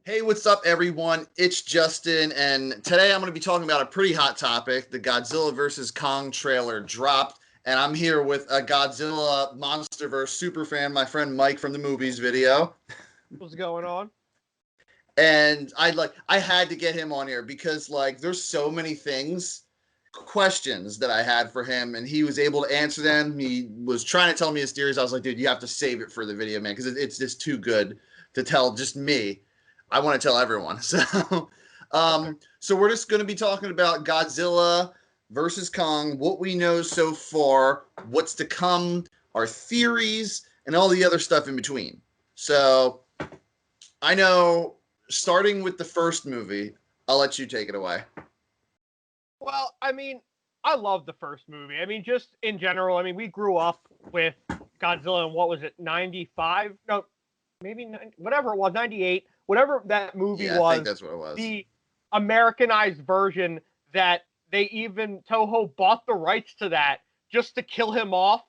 Hey, what's up, everyone? It's Justin, and today I'm going to be talking about a pretty hot topic. The Godzilla vs. Kong trailer dropped, and I'm here with a Godzilla Monsterverse super fan, my friend Mike from the movies video. What's going on? And I had to get him on here because there's so many questions that I had for him, and he was able to answer them. He was trying to tell me his theories. I was like, dude, you have to save it for the video, man, because it's just too good to tell just me. I want to tell everyone. So we're just going to be talking about Godzilla versus Kong, what we know so far, what's to come, our theories, and all the other stuff in between. So I know, starting with the first movie, I'll let you take it away. Well, I love the first movie. Just in general, we grew up with Godzilla in what was it, 95? No, maybe whatever it was, 98, whatever that movie Yeah, I think was, that's what it was. the Americanized version that Toho bought the rights to that just to kill him off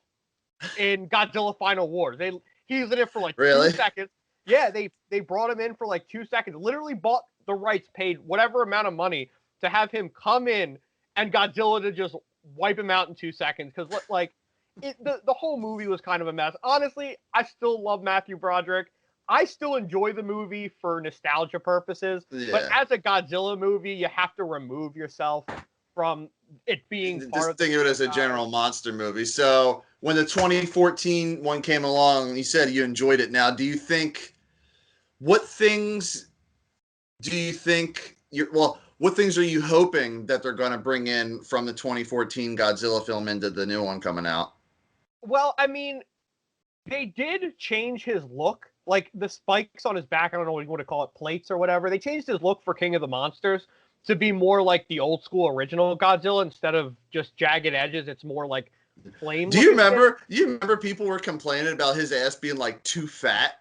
in Godzilla Final Wars. He was in it for like Really? 2 seconds. Yeah, they brought him in for like 2 seconds. Literally bought the rights, paid whatever amount of money to have him come in and Godzilla to just wipe him out in 2 seconds. Because the whole movie was kind of a mess. Honestly, I still love Matthew Broderick. I still enjoy the movie for nostalgia purposes. Yeah. But as a Godzilla movie, you have to remove yourself from it being part of think of it as a general monster movie. So when the 2014 one came along, you said you enjoyed it. Now, what things do you think what things are you hoping that they're going to bring in from the 2014 Godzilla film into the new one coming out? Well, they did change his look. Like the spikes on his back, I don't know what you want to call it, plates or whatever. They changed his look for King of the Monsters to be more like the old school original Godzilla instead of just jagged edges. It's more like flame. Do you remember? You remember people were complaining about his ass being like too fat?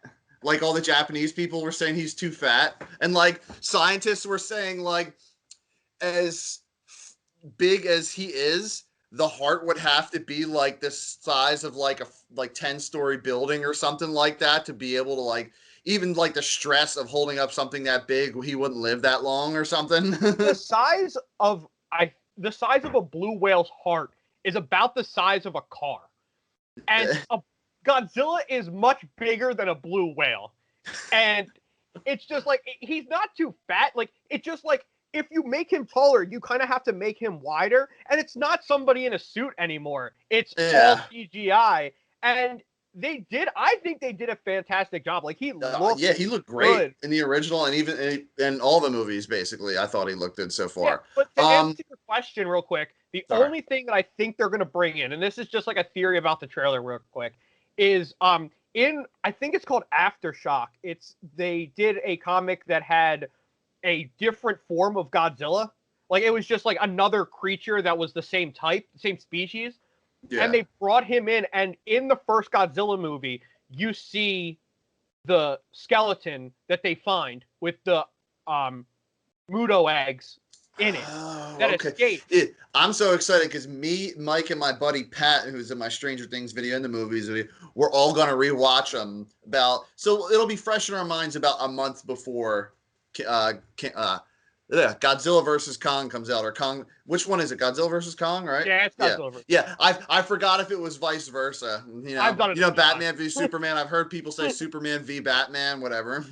Like all the Japanese people were saying he's too fat, and like scientists were saying like as big as he is, the heart would have to be like the size of like a 10-story building or something like that to be able to even like the stress of holding up something that big, he wouldn't live that long or something. the size of the size of a blue whale's heart is about the size of a car, and a Godzilla is much bigger than a blue whale, and it's just like he's not too fat. Like it's just like if you make him taller, you kind of have to make him wider, and it's not somebody in a suit anymore. It's all CGI, and I think they did a fantastic job. Like he looked he looked great good in the original, and even in all the movies. Basically, I thought he looked good so far. Yeah, but to answer your question real quick, the sorry. only thing that I think they're going to bring in, and this is just like a theory about the trailer real quick, is I think it's called Aftershock. They did a comic that had a different form of Godzilla. Like it was just like another creature that was the same type, same species. Yeah. And they brought him in, and in the first Godzilla movie, you see the skeleton that they find with the Muto eggs in it that escaped. I'm so excited because me, Mike, and my buddy Pat, who's in my Stranger Things video and the movies video, we're all gonna rewatch them. So it'll be fresh in our minds about a month before Godzilla versus Kong comes out, or Kong. Which one is it? Godzilla versus Kong, right? Yeah, it's Godzilla versus Kong. I forgot if it was vice versa. I've done it. Batman v Superman. I've heard people say Superman v Batman, whatever.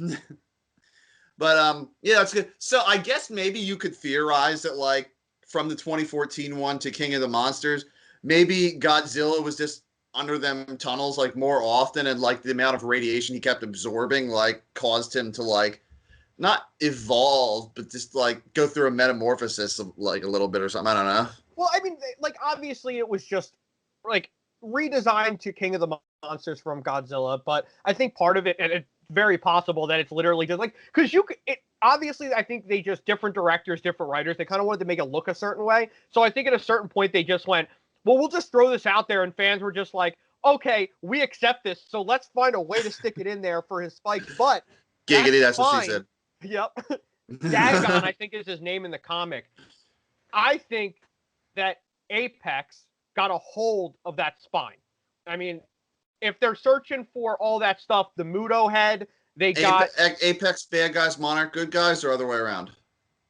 But yeah, that's good. So I guess maybe you could theorize that like from the 2014 one to King of the Monsters, maybe Godzilla was just under them tunnels like more often, and like the amount of radiation he kept absorbing like caused him to like not evolve, but just like go through a metamorphosis of like a little bit or something. I don't know. Well, like obviously it was just like redesigned to King of the Monsters from Godzilla, but I think part of it, and it's very possible that it's literally just like because obviously I think they just different directors, different writers, they kind of wanted to make it look a certain way. So I think at a certain point they just went, well, we'll just throw this out there, and fans were just like, okay, we accept this, so let's find a way to stick it in there for his spikes. But giggity, that's what she said. Yep. Dagon, I think is his name in the comic. I think that Apex got a hold of that spine. I mean, if they're searching for all that stuff, the Muto head, They got Apex bad guys, Monarch good guys, or other way around?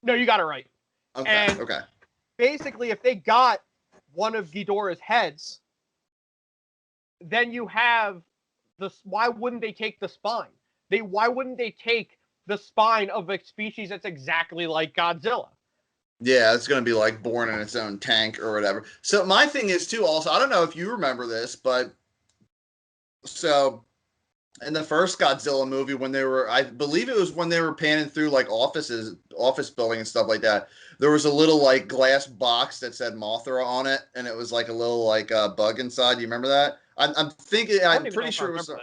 no, you got it right. Okay, And okay. basically, if they got one of Ghidorah's heads, then you have why wouldn't they take the spine? Why wouldn't they take the spine of a species that's exactly like Godzilla? Yeah, it's going to be like born in its own tank or whatever. So my thing is too. Also, I don't know if you remember this, but so in the first Godzilla movie, when they were, I believe it was when they were panning through like office building and stuff like that, there was a little like glass box that said Mothra on it, and it was like a little like bug inside. Do you remember that? I'm thinking, I don't I'm even know pretty if I sure it was. remember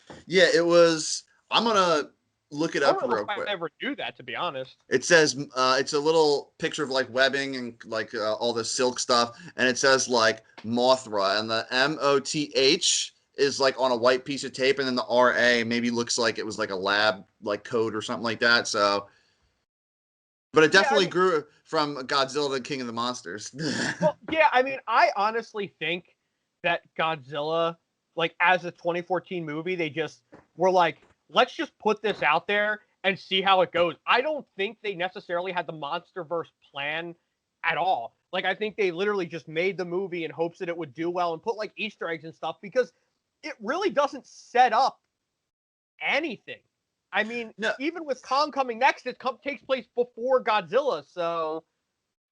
that. Yeah, it was. I'm gonna look it I up don't know real if I quick. ever do that, to be honest. It says it's a little picture of like webbing and like all the silk stuff, and it says like Mothra, and the MOTH is like on a white piece of tape, and then the RA maybe looks like it was like a lab like code or something like that. So, but it Yeah, I definitely mean, grew from Godzilla to King of the Monsters. well, yeah, I mean, I honestly think that Godzilla, like as a 2014 movie, they just were like, let's just put this out there and see how it goes. I don't think they necessarily had the Monsterverse plan at all. Like, I think they literally just made the movie in hopes that it would do well and put like Easter eggs and stuff because it really doesn't set up anything. I mean, No, even with Kong coming next, it takes place before Godzilla, so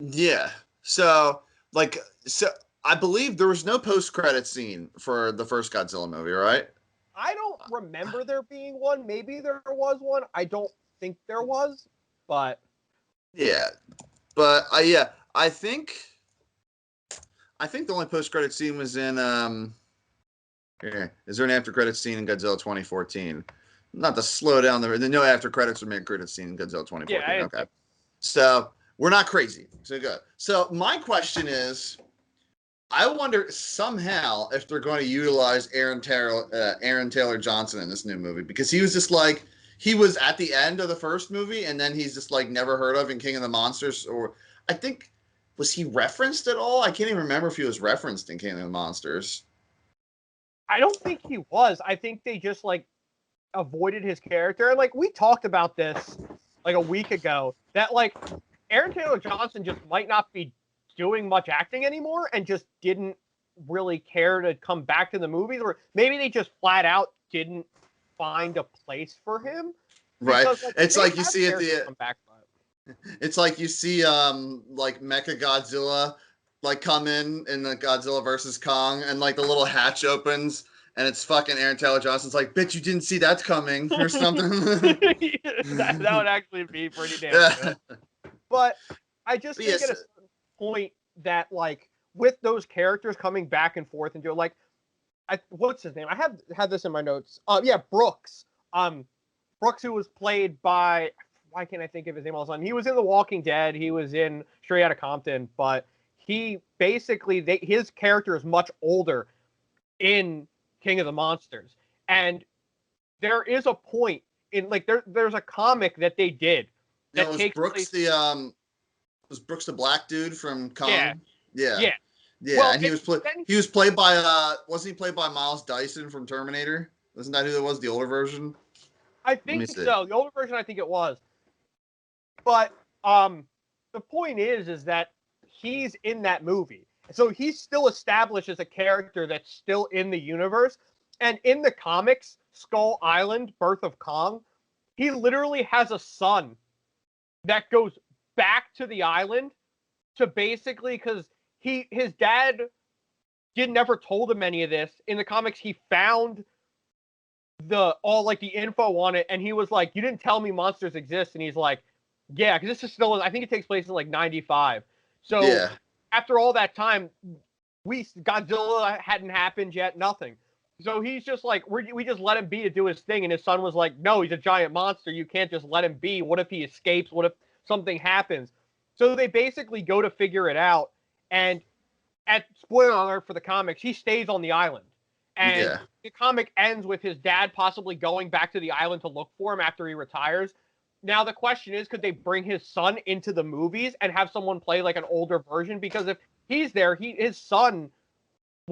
yeah. So like so, I believe there was no post credit scene for the first Godzilla movie, right? I don't remember there being one. Maybe there was one. I don't think there was, but Yeah, but yeah, I think I think the only post credit scene was in here. Is there an after credit scene in Godzilla 2014? Not to slow down the no after credits or mid credit scene in Godzilla yeah, 2014. I didn't Okay. think. So we're not crazy. So good. So my question is, I wonder somehow if they're going to utilize Aaron Taylor Johnson in this new movie, because he was just like he was at the end of the first movie, and then he's just like never heard of in King of the Monsters, or I think was he referenced at all? I can't even remember if he was referenced in King of the Monsters. I don't think he was. I think they just like avoided his character. And like we talked about this like a week ago that like Aaron Taylor Johnson just might not be doing much acting anymore and just didn't really care to come back to the movies, or maybe they just flat out didn't find a place for him Right. because like It's they like you have see at characters the come back. it's like you see like Mecha Godzilla like come in the Godzilla versus Kong, and like the little hatch opens and it's fucking Aaron Taylor Johnson's like, bitch, you didn't see that coming or something. That would actually be pretty damn Yeah. good. But I just But think yes, at a certain point that like with those characters coming back and forth and doing like what's his name? I have had this in my notes. Yeah, Brooks. Brooks, who was played by why can't I think of his name all of a sudden? He was in The Walking Dead. He was in Straight Outta Compton, but he basically his character is much older in King of the Monsters, and there is a point in like there's a comic that they did you know, that takes place. Was Brooks the black dude from Yeah, Kong? Yeah. yeah. Yeah, Well, and and then he was played by wasn't he played by Miles Dyson from Terminator? Wasn't that who it was, the older version? I Let me think see. so. The older version, I think it was. But the point is that he's in that movie, so he's still established as a character that's still in the universe. And in the comics, Skull Island, Birth of Kong, he literally has a son that goes back to the island to basically because his dad did never told him any of this. In the comics, he found all like the info on it, and he was like, "You didn't tell me monsters exist," and he's like, "Yeah, because this is still. I think it takes place in like '95. So Yeah. after all that time, Godzilla hadn't happened yet, nothing. So he's just like, we just let him be to do his thing, and his son was like, "No, he's a giant monster. You can't just let him be. What if he escapes? What if something happens?" So they basically go to figure it out, and at spoiler alert for the comics, he stays on the island. And Yeah. the comic ends with his dad possibly going back to the island to look for him after he retires. Now the question is, could they bring his son into the movies and have someone play like an older version? Because if he's there, his son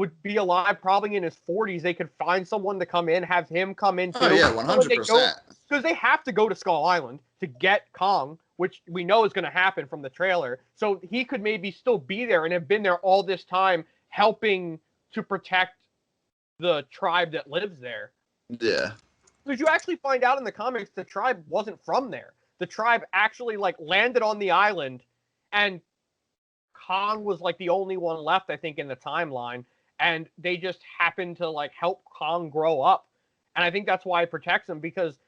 would be alive probably in his 40s. They could find someone to come in, have him come in too. Oh yeah, So when they go, 100%. because they have to go to Skull Island to get Kong, which we know is going to happen from the trailer. So he could maybe still be there and have been there all this time helping to protect the tribe that lives there. Yeah. Because you actually find out in the comics the tribe wasn't from there. The tribe actually like landed on the island, and Kong was like the only one left, I think, in the timeline, and they just happened to like help Kong grow up. And I think that's why it protects him, because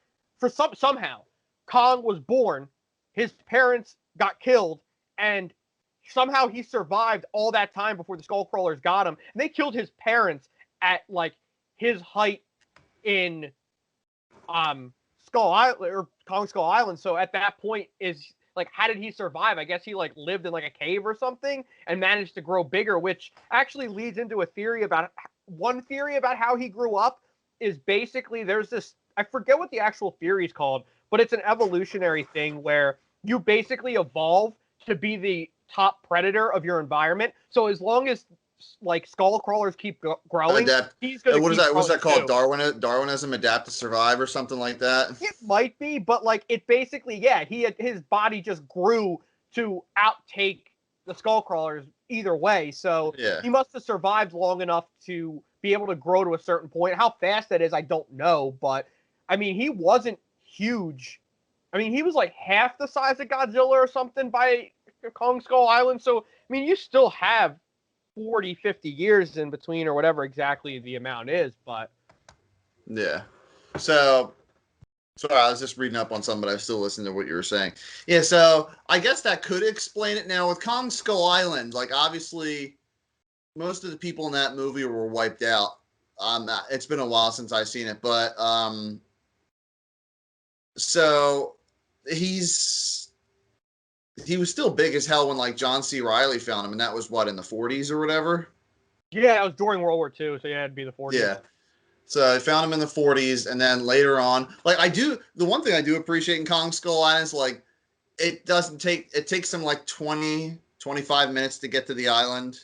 for somehow Kong was born, his parents got killed, and somehow he survived all that time before the Skullcrawlers got him. And they killed his parents at like his height in Skull Island or Kong Skull Island. So at that point, is like, how did he survive? I guess he like lived in like a cave or something and managed to grow bigger, which actually leads into a theory about how he grew up. Is basically there's this, I forget what the actual theory is called, but it's an evolutionary thing where you basically evolve to be the top predator of your environment. So as long as like skull crawlers keep growing, he's going to what is keep that? What's that called? too. Darwinism, adapt to survive, or something like that. It might be, but like it basically, yeah, his body just grew to outtake the skull crawlers either way. So Yeah. he must have survived long enough to be able to grow to a certain point. How fast that is, I don't know, but I mean, he wasn't huge. I mean, he was like half the size of Godzilla or something by Kong Skull Island. So, I mean, you still have 40, 50 years in between or whatever exactly the amount is, but. Yeah. So, sorry, I was just reading up on something, but I was still listening to what you were saying. Yeah, so I guess that could explain it. Now, with Kong Skull Island, like, obviously, most of the people in that movie were wiped out. It's been a while since I've seen it, but so he was still big as hell when like John C. Reilly found him, and that was what, in the 40s or whatever. Yeah, it was during World War II, so yeah, it'd be the 40s. Yeah. So I found him in the 40s, and then later on, like the one thing I do appreciate in Kong Skull Island is like it takes him like 20, 25 minutes to get to the island.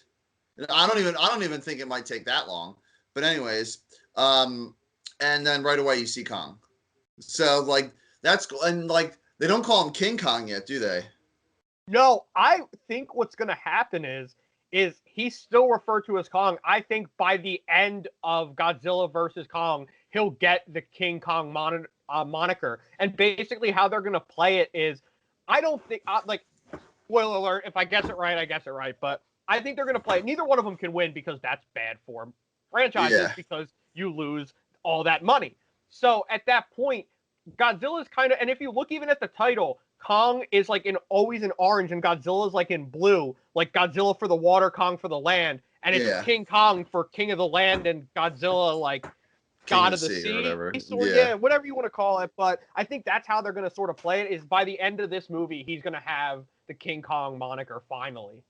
I don't even think it might take that long. But anyways, and then right away you see Kong. So like that's cool. And like they don't call him King Kong yet, do they? No, I think what's going to happen is he's still referred to as Kong. I think by the end of Godzilla versus Kong, he'll get the King Kong moniker. And basically how they're going to play it is, I don't think, like, spoiler alert, if I guess it right, I guess it right. But I think they're going to play it. Neither one of them can win because that's bad for franchises, because you lose all that money. So at that point, Godzilla's kind of, and if you look even at the title, Kong is like always in orange, and Godzilla's like in blue, like Godzilla for the water, Kong for the land, and it's King Kong for King of the Land, and Godzilla like God of the Sea, or whatever. Yeah, whatever you want to call it. But I think that's how they're going to sort of play it. Is by the end of this movie, he's going to have the King Kong moniker finally.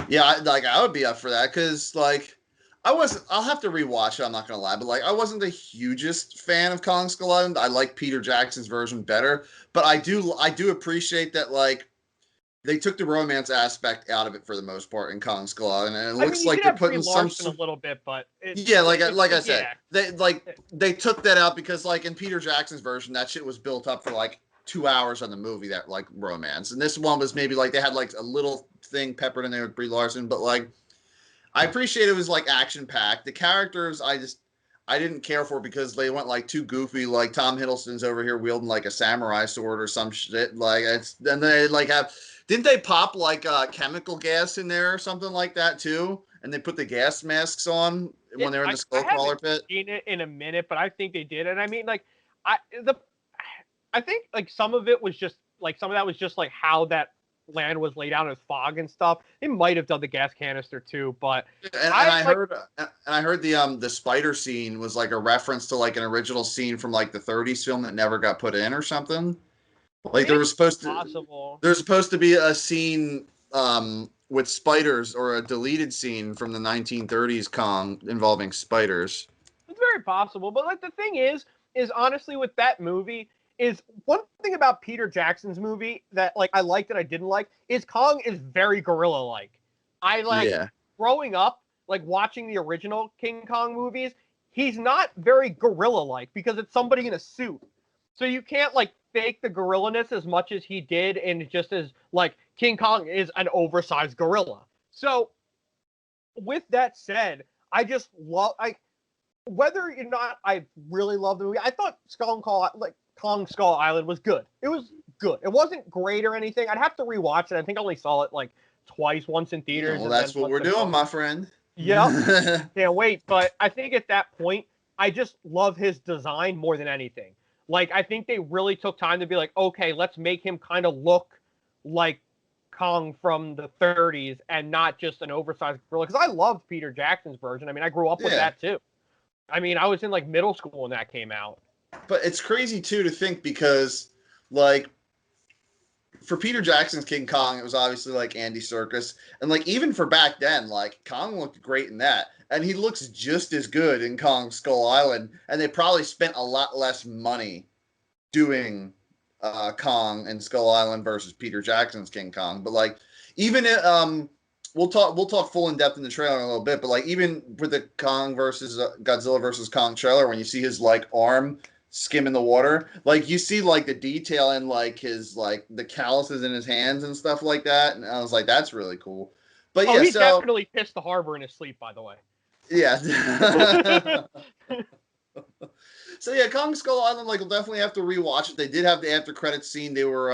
Yeah, I would be up for that because like I'll have to rewatch it. I'm not gonna lie, but like I wasn't the hugest fan of Kong Skull Island. I like Peter Jackson's version better, but I do appreciate that like they took the romance aspect out of it for the most part in Kong Skull Island, and it looks like they're putting some a little bit, but like I said, they took that out because like in Peter Jackson's version, that shit was built up for like 2 hours on the movie, that like romance, and this one was maybe like they had like a little thing peppered in there with Brie Larson, but like I appreciate it was like action packed. The characters I didn't care for because they went like too goofy. Like Tom Hiddleston's over here wielding like a samurai sword or some shit. Like it's then they like didn't they pop like chemical gas in there or something like that too? And they put the gas masks on when they're in the Skullcrawler pit. Seen it in a minute, but I think they did. And I mean, like I think like some of that was just like how that land was laid out as fog and stuff. They might have done the gas canister too, but I heard the spider scene was like a reference to like an original scene from like the 30s film that never got put in or something. Like there's supposed to be a scene with spiders, or a deleted scene from the 1930s Kong involving spiders. It's very possible, but like the thing is honestly with that movie, is one thing about Peter Jackson's movie that like I liked and I didn't like is Kong is very gorilla-like. Growing up, like watching the original King Kong movies, he's not very gorilla-like because it's somebody in a suit. So you can't like fake the gorilla-ness as much as he did, and just as like King Kong is an oversized gorilla. So with that said, I just love whether or not I really love the movie. I thought Kong Skull Island was good. It was good. It wasn't great or anything. I'd have to rewatch it. I think I only saw it like twice, once in theaters. Well, and that's then what we're doing, my friend. Yep. Can't wait. But I think at that point, I just love his design more than anything. Like, I think they really took time to be like, okay, let's make him kind of look like Kong from the 30s and not just an oversized gorilla. Because I loved Peter Jackson's version. I mean, I grew up with that too. I mean, I was in like middle school when that came out. But it's crazy too to think because, like, for Peter Jackson's King Kong, it was obviously like Andy Serkis, and like even for back then, like Kong looked great in that, and he looks just as good in Kong Skull Island, and they probably spent a lot less money doing Kong and Skull Island versus Peter Jackson's King Kong. But like even we'll talk full in depth in the trailer in a little bit, but like even with the Kong versus Godzilla versus Kong trailer, when you see his like arm skimming the water, like you see like the detail in like his like the calluses in his hands and stuff like that, and I was like, that's really cool. But yeah, he definitely pissed the harbor in his sleep, by the way. Yeah. So yeah, Kong Skull Island, like, we'll definitely have to rewatch it. They did have the after credits scene. They were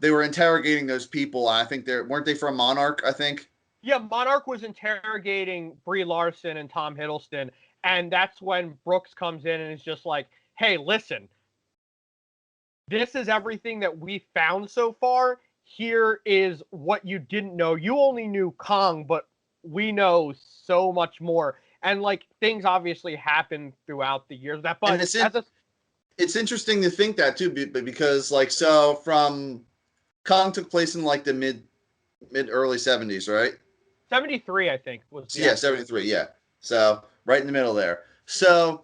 interrogating those people. I think weren't they from Monarch, I think? Yeah, Monarch was interrogating Brie Larson and Tom Hiddleston, and that's when Brooks comes in and is just like, hey, listen, this is everything that we found so far. Here is what you didn't know. You only knew Kong, but we know so much more. And like things obviously happen throughout the years. It's interesting to think that too, because like from Kong took place in like the mid early 70s, right? 73, I think was. Yeah, 73. Yeah, so right in the middle there. So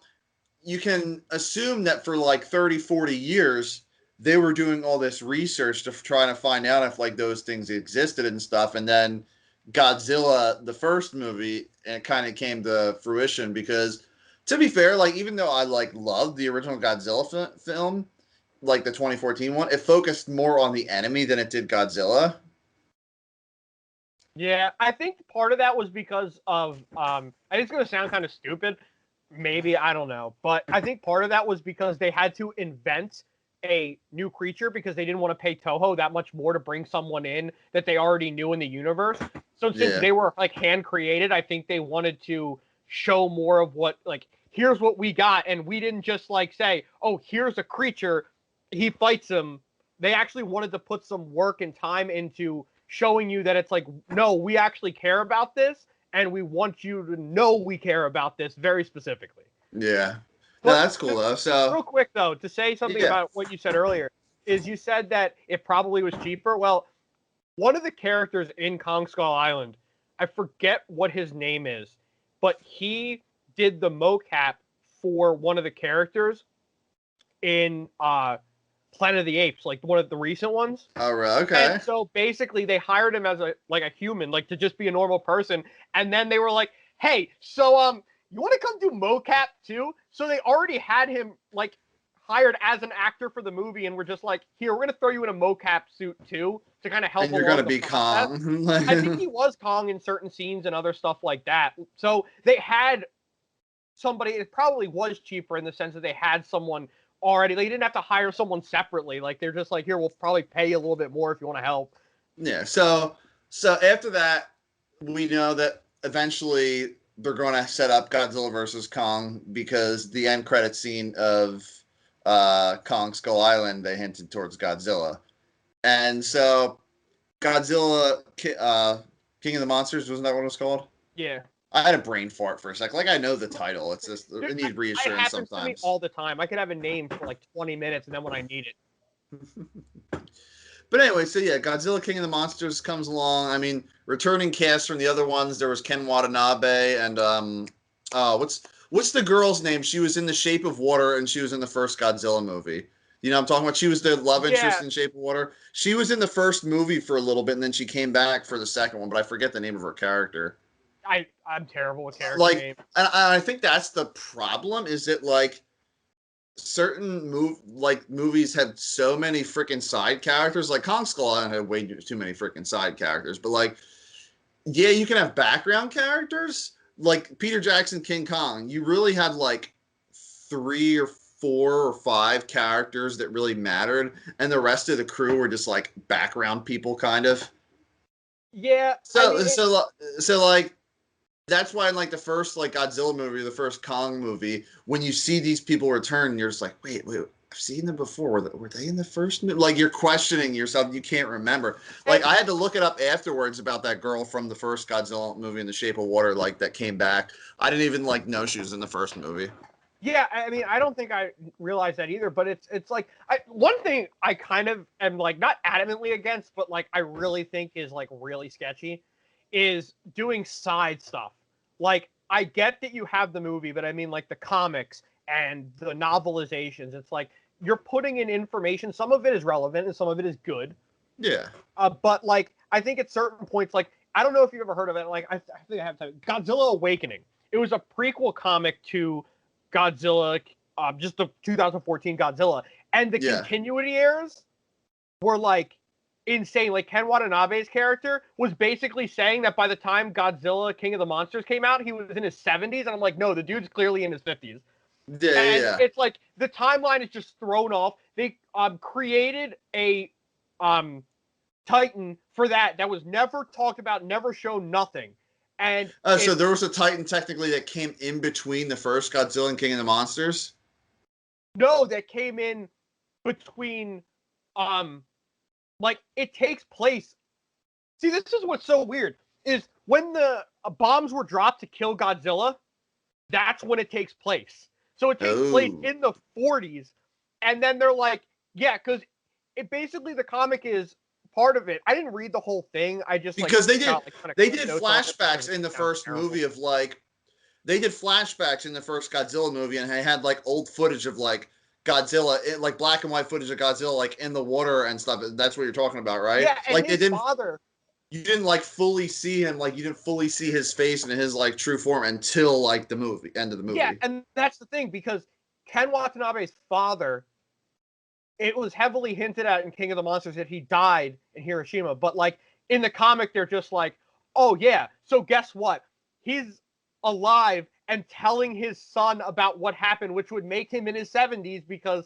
you can assume that for like 30, 40 years, they were doing all this research to try to find out if like those things existed and stuff. And then Godzilla, the first movie, and it kind of came to fruition because, to be fair, like even though I like loved the original Godzilla film, like the 2014 one, it focused more on the enemy than it did Godzilla. Yeah, I think part of that was because of I think it's going to sound kind of stupid, maybe, I don't know, but I think part of that was because they had to invent a new creature because they didn't want to pay Toho that much more to bring someone in that they already knew in the universe. So since they were like hand created, I think they wanted to show more of what, like, here's what we got, and we didn't just like say, oh, here's a creature, he fights him. They actually wanted to put some work and time into showing you that it's like, no, we actually care about this, and we want you to know we care about this very specifically. Yeah. No, that's cool though. So real quick though, to say something about what you said earlier, is you said that it probably was cheaper. Well, one of the characters in Kong Skull Island, I forget what his name is, but he did the mocap for one of the characters in Planet of the Apes, like one of the recent ones. Oh, right, okay. And so basically they hired him as a human, like to just be a normal person, and then they were like, hey, so you want to come do mocap too? So they already had him like hired as an actor for the movie, and we're just like, here, we're gonna throw you in a mocap suit too to kind of help. And you're gonna be Kong. I think he was Kong in certain scenes and other stuff like that. So they had somebody. It probably was cheaper in the sense that they had someone already. They didn't have to hire someone separately. Like they're just like, here, we'll probably pay you a little bit more if you want to help. Yeah. So after that, we know that eventually they're going to set up Godzilla versus Kong because the end credit scene of Kong Skull Island, they hinted towards Godzilla. And so Godzilla, King of the Monsters, wasn't that what it was called? Yeah. I had a brain fart for a sec. Like, I know the title. It's just, I need reassurance it sometimes. To me all the time. I could have a name for like 20 minutes, and then when I need it. But anyway, so yeah, Godzilla King of the Monsters comes along. I mean, returning cast from the other ones, there was Ken Watanabe and what's the girl's name? She was in The Shape of Water and she was in the first Godzilla movie. You know what I'm talking about? She was the love interest in Shape of Water. She was in the first movie for a little bit and then she came back for the second one, but I forget the name of her character. I'm terrible with character Like, names. and I think that's the problem. Is that like certain movies have so many freaking side characters. Like Kong Skull Island had way too many freaking side characters. But like, yeah, you can have background characters. Like Peter Jackson, King Kong. You really had like 3 or 4 or 5 characters that really mattered, and the rest of the crew were just like background people, kind of. Yeah, I So mean, so like that's why in like the first like Godzilla movie, the first Kong movie, when you see these people return, you're just like, wait, I've seen them before. Were they in the first movie? Like you're questioning yourself. You can't remember. Like I had to look it up afterwards about that girl from the first Godzilla movie in The Shape of Water, like that came back. I didn't even like know she was in the first movie. yeah, I mean, I don't think I realized that either. But it's like one thing I kind of am like not adamantly against, but like I really think is like really sketchy, is doing side stuff. Like I get that you have the movie, but I mean like the comics and the novelizations. It's like you're putting in information. Some of it is relevant and some of it is good. Yeah. But like I think at certain points, like I don't know if you've ever heard of it. Like I think I have time. Godzilla Awakening. It was a prequel comic to Godzilla, just the 2014 Godzilla, and the Yeah. continuity errors were like insane. Like Ken Watanabe's character was basically saying that by the time Godzilla King of the Monsters came out, he was in his 70s, and I'm like, no, the dude's clearly in his 50s. And Yeah. it's like the timeline is just thrown off. They created a Titan for that was never talked about, never shown, nothing. And So there was a Titan technically that came in between the first Godzilla and King of the Monsters. no, that came in between like it takes place. See, this is what's so weird is when the bombs were dropped to kill Godzilla, that's when it takes place. So it takes place Oh. in the 40s, and then they're like, yeah, because it basically the comic is part of it. I didn't read the whole thing. I just like Because got like kind of they did notes on it because flashbacks it in the sounds first terrible. movie of like they did flashbacks in the first Godzilla movie, and they had like old footage of like Godzilla, like black and white footage of Godzilla, like in the water and stuff. That's what you're talking about, right? Yeah, and Like his father. you didn't like fully see him, like you didn't fully see his face in his like true form until like the movie, end of the Yeah, movie. and that's the thing because Ken Watanabe's father, it was heavily hinted at in King of the Monsters that he died in Hiroshima, but like in the comic, they're just like, oh yeah, so guess what? He's alive and telling his son about what happened, which would make him in his 70s because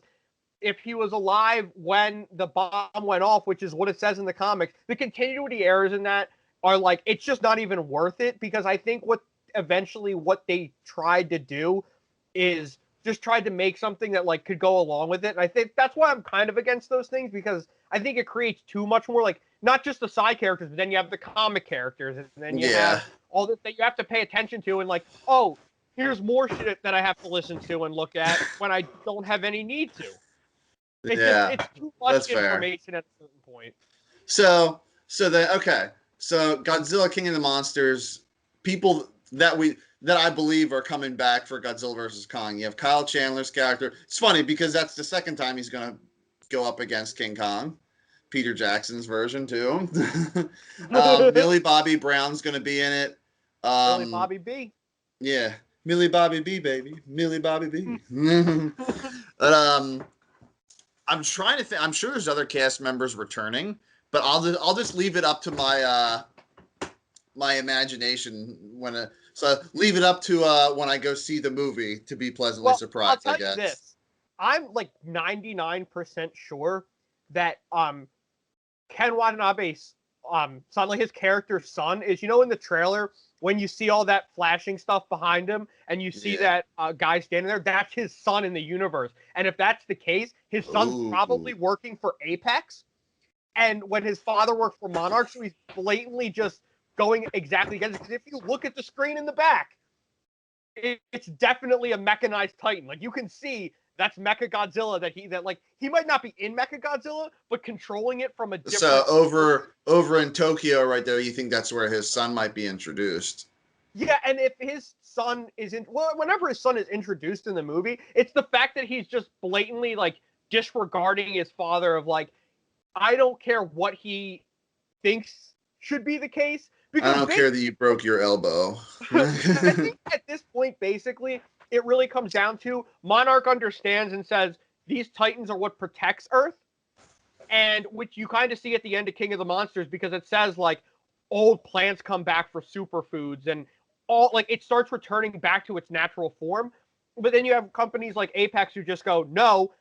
if he was alive when the bomb went off, which is what it says in the comics, the continuity errors in that are like, it's just not even worth it because I think what they tried to do is just tried to make something that like could go along with it. And I think that's why I'm kind of against those things because I think it creates too much more like not just the side characters, but then you have the comic characters and then you Yeah. have all this that you have to pay attention to and like, oh, here's more shit that I have to listen to and look at when I don't have any need to. Yeah. It's too much That's fair. information at a certain point. So then okay. So Godzilla King of the Monsters, people that I believe are coming back for Godzilla versus Kong. You have Kyle Chandler's character. It's funny because that's the second time he's gonna go up against King Kong. Peter Jackson's version too. Millie Bobby Brown's gonna be in it. Billy Um, Bobby B. yeah, Millie Bobby B baby, Millie Bobby B. But I'm trying to think. I'm sure there's other cast members returning, but I'll just leave it up to my imagination so leave it up to when I go see the movie to be pleasantly Well, I'll surprised, I tell you guess. this. I'm like 99% sure that Ken Watanabe's son, like his character's son, is in the trailer when you see all that flashing stuff behind him and you see Yeah. that guy standing there, that's his son in the universe. And if that's the case, his son's Ooh. probably working for Apex. And when his father worked for Monarch, so he's blatantly just going exactly against it. Because if you look at the screen in the back, it's definitely a mechanized Titan. Like you can see that's Mecha Godzilla that like he might not be in Mecha Godzilla, but controlling it from a So different over in Tokyo right there, you think that's where his son might be introduced? Yeah, and if his son isn't whenever his son is introduced in the movie, it's the fact that he's just blatantly like disregarding his father of like, I don't care what he thinks should be the case I Because don't care that you broke your elbow. because I think at this point, basically, it really comes down to Monarch understands and says these Titans are what protects Earth, and which you kind of see at the end of King of the Monsters because it says like old plants come back for superfoods and all like it starts returning back to its natural form. But then you have companies like Apex who just go, no,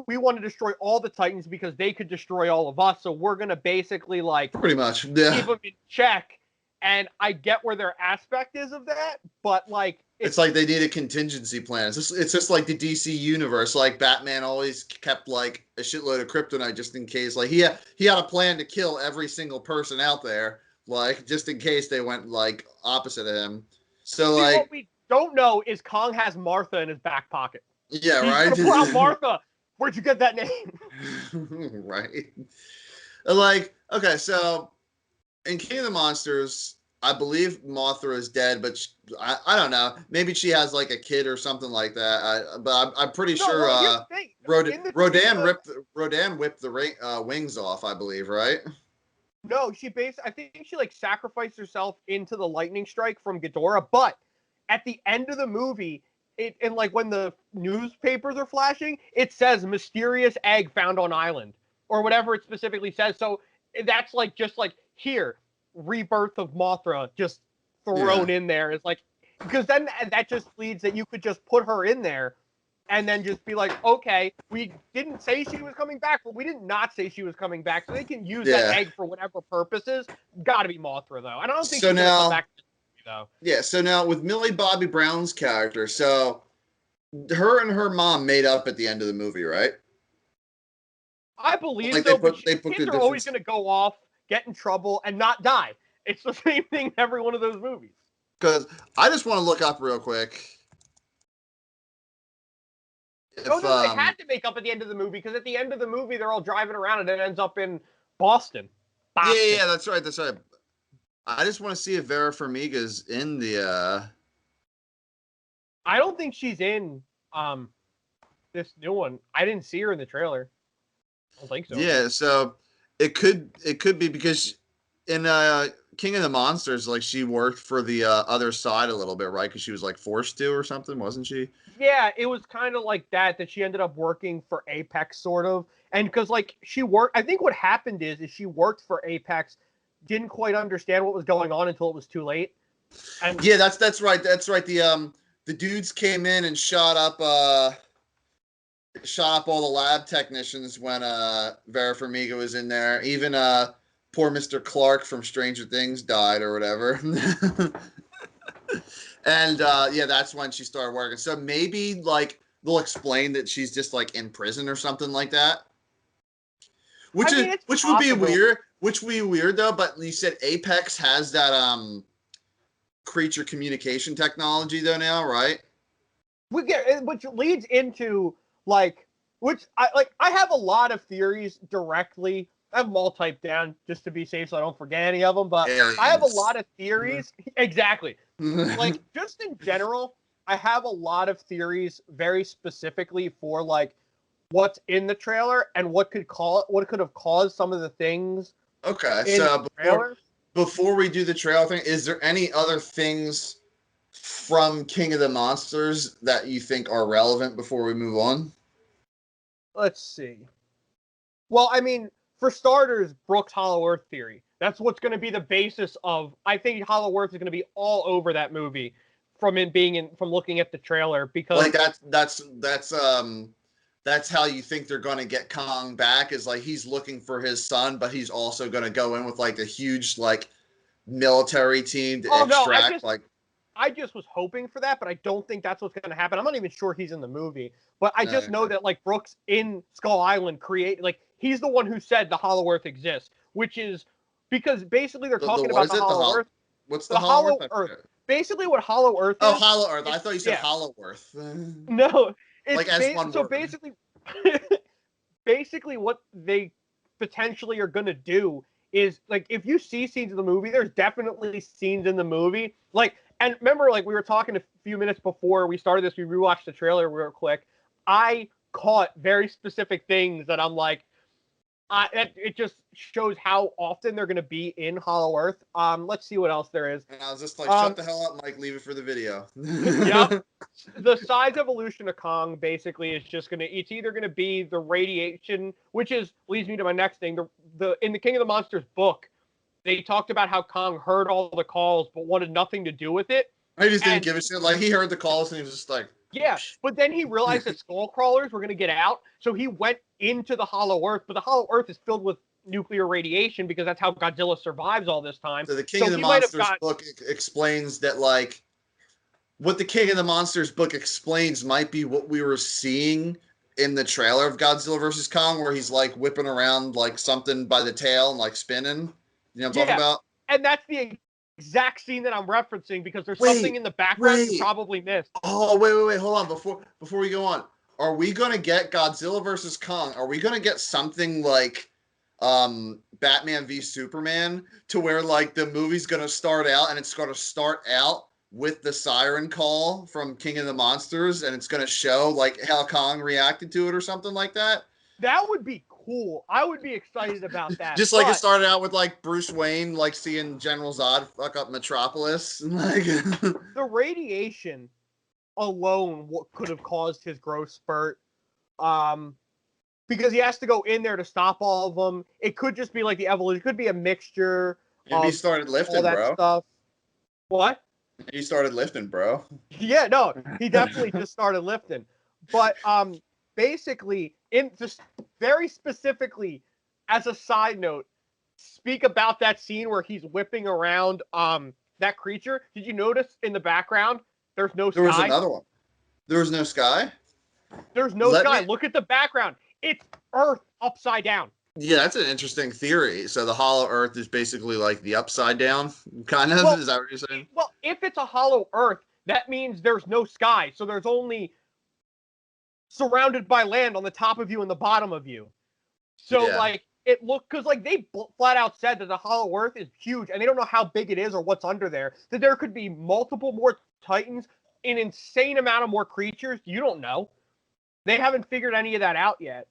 we want to destroy all the Titans because they could destroy all of us. So we're going to basically like Pretty much, yeah. keep them in check. And I get where their aspect is of that, but like It's like they need a contingency plan. It's just like the DC universe. Like Batman always kept like a shitload of kryptonite just in case. Like he had a plan to kill every single person out there, like just in case they went like opposite of him. So see, like, what we don't know is Kong has Martha in his back pocket. yeah, He's right. gonna pull out Martha. Where'd you get that name? Right. Like, okay, so in King of the Monsters, I believe Mothra is dead, but I don't know. Maybe she has like a kid or something like that. But I'm pretty No, sure well, here's the thing. Rodan whipped the wings off, I believe, right? No, I think she like sacrificed herself into the lightning strike from Ghidorah, but at the end of the movie, and like when the newspapers are flashing, it says mysterious egg found on island or whatever it specifically says. So that's like just like here, rebirth of Mothra just Yeah. thrown in there. It's like because then that just leads that you could just put her in there and then just be like, okay, we didn't say she was coming back, but we did not say she was coming back, so they can use that Yeah. egg for whatever purposes. Got to be Mothra though, and I don't think So she's gonna come now, back though. yeah. So now with Millie Bobby Brown's character, so her and her mom made up at the end of the movie, right? I believe Like so, but they put kids the are always difference gonna go off, get in trouble, and not die. It's the same thing in every one of those movies. because I just want to look up real quick Oh if no, they had to make up at the end of the movie because at the end of the movie they're all driving around and it ends up in Boston. Boston. yeah, that's right. I just want to see if Vera Farmiga's in the I don't think she's in this new one. I didn't see her in the trailer. I don't think so. yeah, so it could be because in King of the Monsters, like she worked for the other side a little bit, right? Because she was like forced to or something, wasn't she? Yeah, it was kind of like that she ended up working for Apex sort of. And because like she worked I think what happened is she worked for Apex, didn't quite understand what was going on until it was too late. And Yeah, that's right. That's right. The dudes came in and shot up all the lab technicians when Vera Farmiga was in there. Even poor Mr. Clark from Stranger Things died or whatever. And yeah, that's when she started working. So maybe like they'll explain that she's just like in prison or something like that. Which I is mean it's which would be possible. weird. Which would be weird though. But you said Apex has that creature communication technology though now, right? We get which leads into like which I have a lot of theories directly. I have them all typed down just to be safe so I don't forget any of them, but I have a Aliens. lot of theories. Exactly. Like just in general, I have a lot of theories very specifically for like what's in the trailer and what could have caused some of the things Okay, in the so trailer. before we do the trail thing, is there any other things from King of the Monsters that you think are relevant before we move on? Let's see. Well, I mean, for starters, Brooks Hollow Earth theory. That's what's going to be the basis of. I think Hollow Earth is going to be all over that movie from it being in from looking at the trailer Like because that's how you think they're going to get Kong back, is like he's looking for his son, but he's also going to go in with like a huge like military team to oh no, extract like I just was hoping for that, but I don't think that's what's going to happen. I'm not even sure he's in the movie, but I just know that like Brooks in Skull Island like he's the one who said the Hollow Earth exists, which is because basically they're the talking what about is the it? Hollow Earth. What's the The Hollow Earth? Hollow I Earth. forget. Basically, what Hollow Earth Oh, is, Hollow Earth. I thought you said yeah, Hollow Earth. no, Like as one so word. basically, basically what they potentially are going to do is like if you see scenes in the movie, there's definitely scenes in the movie like and remember like we were talking a few minutes before we started this, we rewatched the trailer real quick. I caught very specific things that I'm like it just shows how often they're going to be in Hollow Earth. Let's see what else there is. And I was just like, shut the hell up, Mike. Leave it for the video. Yep. The size evolution of Kong basically is just it's either gonna be the radiation, which leads me to my next thing. The in the King of the Monsters book, they talked about how Kong heard all the calls but wanted nothing to do with it. I just didn't give a shit. Like, he heard the calls and he was just like, yeah. But then he realized that skull crawlers were gonna get out, so he went into the Hollow Earth. But the Hollow Earth is filled with nuclear radiation because that's how Godzilla survives all this time. So the King of the Monsters book explains that, like, what the King of the Monsters book explains might be what we were seeing in the trailer of Godzilla vs. Kong, where he's like whipping around like something by the tail and like spinning. You know what I'm talking about? And that's the exact scene that I'm referencing because there's something in the background you probably missed. Oh, wait, hold on. Before we go on, are we gonna get Godzilla vs. Kong? Are we gonna get something like Batman v Superman, to where like the movie's gonna start out and it's gonna start out with the siren call from King of the Monsters, and it's going to show like how Kong reacted to it or something like that? That would be cool. I would be excited about that. Just like it started out with like Bruce Wayne like seeing General Zod fuck up Metropolis. Like the radiation alone could have caused his growth spurt. Because he has to go in there to stop all of them. It could just be like the evolution. It could be a mixture. Maybe he started lifting, all that bro. Stuff. What? He started lifting, bro. Yeah, no, he definitely just started lifting. But basically, just very specifically, as a side note, speak about that scene where he's whipping around that creature. Did you notice in the background there's no sky? There was another one. There was no sky? There's no sky. Look at the background. It's Earth upside down. Yeah, that's an interesting theory. So the hollow Earth is basically like the upside down, kind of? Is that what you're saying? Well, if it's a hollow Earth, that means there's no sky. So there's only surrounded by land on the top of you and the bottom of you. So, like, it looked... Because, like, they flat out said that the hollow Earth is huge, and they don't know how big it is or what's under there. That there could be multiple more Titans, an insane amount of more creatures. You don't know. They haven't figured any of that out yet.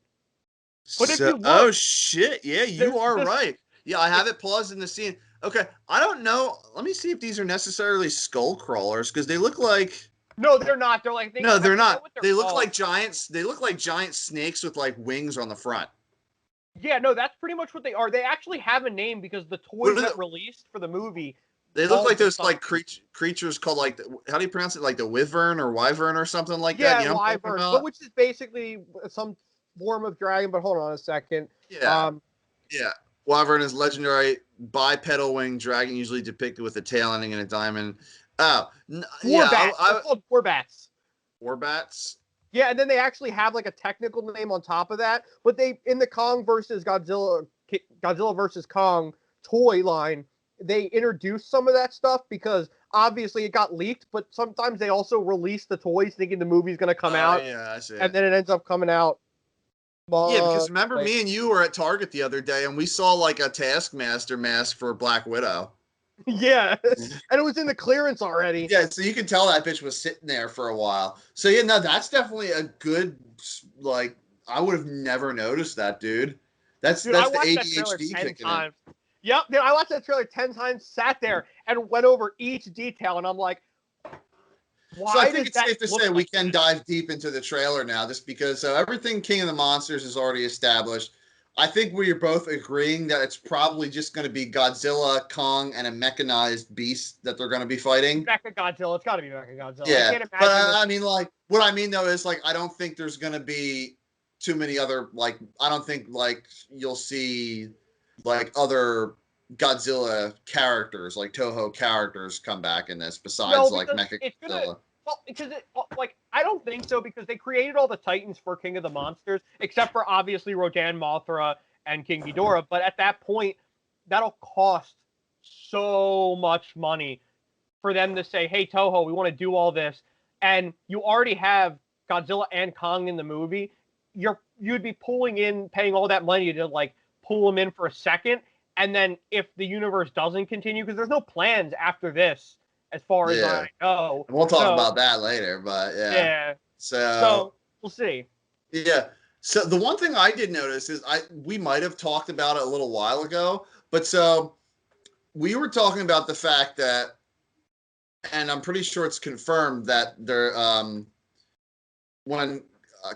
But if you look, oh shit! Yeah, you are right. Yeah, I have it paused in the scene. Okay, I don't know. Let me see if these are necessarily skull crawlers because they look like. No, they're not. They're like no, they're not. They look like giants. They look like giant snakes with like wings on the front. Yeah, no, that's pretty much what they are. They actually have a name because the toys that released for the movie. They look like those like creatures called like how do you pronounce it? Like the wyvern or wyvern or something like that. Yeah, you know wyvern, but which is basically some form of dragon. But hold on a second. Yeah. Yeah. Wyvern is legendary bipedal winged dragon, usually depicted with a tail ending in a diamond. Oh, yeah. They're called Warbats. Warbats. Yeah, and then they actually have like a technical name on top of that. But they in the Kong versus Godzilla versus Kong toy line, they introduced some of that stuff because obviously it got leaked, but sometimes they also release the toys thinking the movie's going to come out. Yeah, I see. And then it ends up coming out. Yeah, because remember me and you were at Target the other day and we saw like a Taskmaster mask for Black Widow. Yeah, and it was in the clearance already. Yeah, so you can tell that bitch was sitting there for a while. So yeah, no, that's definitely a good, like, I would have never noticed that, dude. That's the ADHD kicking in. Yep, dude, I watched that trailer 10 times, sat there, and went over each detail, and I'm like, why? So I think it's safe to say we can dive deep into the trailer now, just because everything King of the Monsters is already established. I think we are both agreeing that it's probably just going to be Godzilla, Kong, and a mechanized beast that they're going to be fighting. Mechagodzilla. It's got to be Mechagodzilla. Yeah, I can't imagine but I mean, like, what I mean, though, is, like, I don't think there's going to be too many other, like, I don't think, like, you'll see, like, other Godzilla characters, like Toho characters come back in this besides, like, Mechagodzilla. Well, because I don't think so because they created all the Titans for King of the Monsters, except for obviously Rodan, Mothra, and King Ghidorah. But at that point, that'll cost so much money for them to say, "Hey, Toho, we want to do all this," and you already have Godzilla and Kong in the movie. You'd be paying all that money to like pull them in for a second, and then if the universe doesn't continue, because there's no plans after this. As far as I know. And we'll talk about that later, but yeah. Yeah. So we'll see. Yeah. So the one thing I did notice is we might have talked about it a little while ago, but so we were talking about the fact that, and I'm pretty sure it's confirmed that there when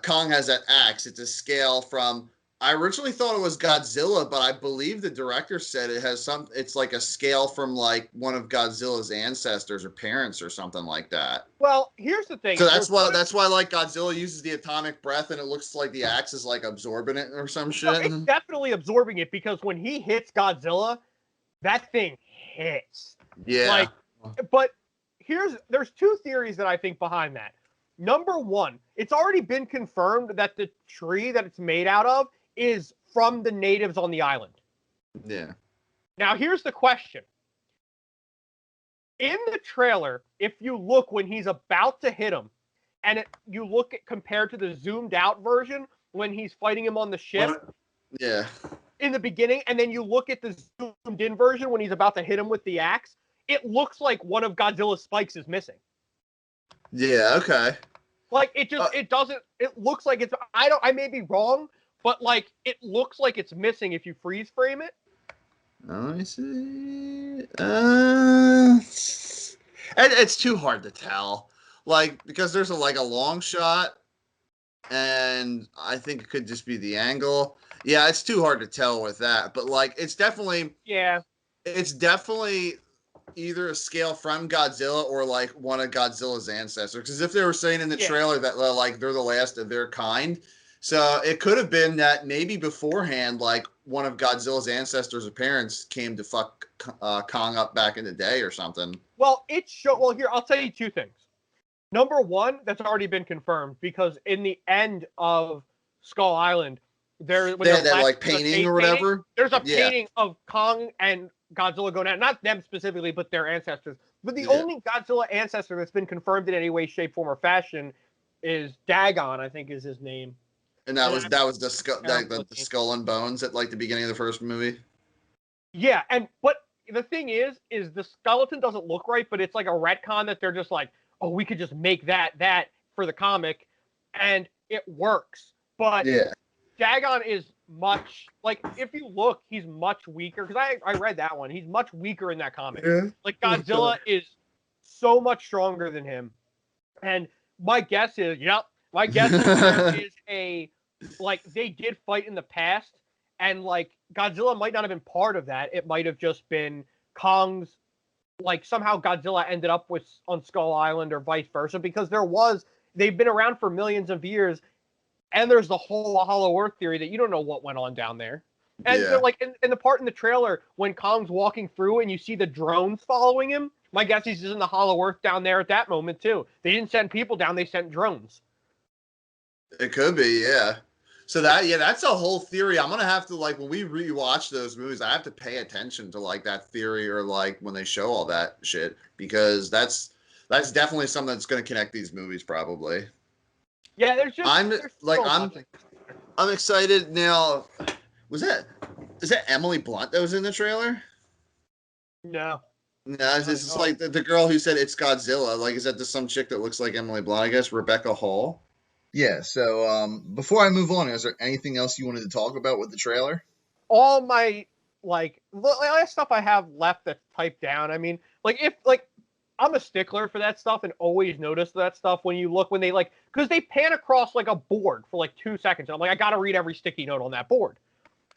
Kong has that axe, it's a scale from. I originally thought it was Godzilla, but I believe the director said it has some. It's like a scale from like one of Godzilla's ancestors or parents or something like that. Well, here's the thing. So that's why like Godzilla uses the atomic breath and it looks like the axe is like absorbing it or some No, shit. it's definitely absorbing it because when he hits Godzilla, that thing hits. Yeah. Like, but there's two theories that I think behind that. Number one, it's already been confirmed that the tree that it's made out of is from the natives on the island. Yeah. Now, here's the question. In the trailer, if you look when he's about to hit him, and you look at compared to the zoomed out version when he's fighting him on the ship. Yeah. In the beginning, and then you look at the zoomed in version when he's about to hit him with the axe, it looks like one of Godzilla's spikes is missing. Yeah, okay. Like it doesn't, it looks like it's, I may be wrong, but like it looks like it's missing if you freeze frame it. Let me see. It's too hard to tell. Like, because there's a long shot, and I think it could just be the angle. Yeah, it's too hard to tell with that. But like, it's definitely either a scale from Godzilla or like one of Godzilla's ancestors. Because if they were saying in the trailer that like they're the last of their kind, so it could have been that maybe beforehand, like one of Godzilla's ancestors or parents came to fuck Kong up back in the day or something. Well, here, I'll tell you two things. Number one, that's already been confirmed because in the end of Skull Island, they're like painting or whatever. There's a painting of Kong and Godzilla going out. Not them specifically, but their ancestors. But the only Godzilla ancestor that's been confirmed in any way, shape, form, or fashion is Dagon, I think is his name. And that was the skull and bones at like the beginning of the first movie. Yeah, but the thing is the skeleton doesn't look right, but it's like a retcon that they're just like, oh, we could just make that for the comic, and it works. But Dagon is much, like, if you look, he's much weaker, because I read that one. He's much weaker in that comic. Yeah. Like, Godzilla is so much stronger than him. And my guess is, there is they did fight in the past, and, like, Godzilla might not have been part of that. It might have just been Kong's, like, somehow Godzilla ended up on Skull Island or vice versa, because they've been around for millions of years, and there's the whole Hollow Earth theory that you don't know what went on down there. And so, like, in the part in the trailer when Kong's walking through and you see the drones following him, my guess he's just in the Hollow Earth down there at that moment too. They didn't send people down; they sent drones. It could be, yeah. So that's a whole theory. I'm gonna have to, like, when we rewatch those movies, I have to pay attention to like that theory, or like when they show all that shit, because that's definitely something that's gonna connect these movies probably. Yeah, I'm excited now. Is that Emily Blunt that was in the trailer? No. No, this is like the girl who said it's Godzilla. Like, is that just some chick that looks like Emily Blunt? I guess Rebecca Hall. Yeah. So before I move on, is there anything else you wanted to talk about with the trailer? All my last stuff I have left that's typed down. I mean, I'm a stickler for that stuff and always notice that stuff when they because they pan across like a board for like 2 seconds. And I'm like, I got to read every sticky note on that board.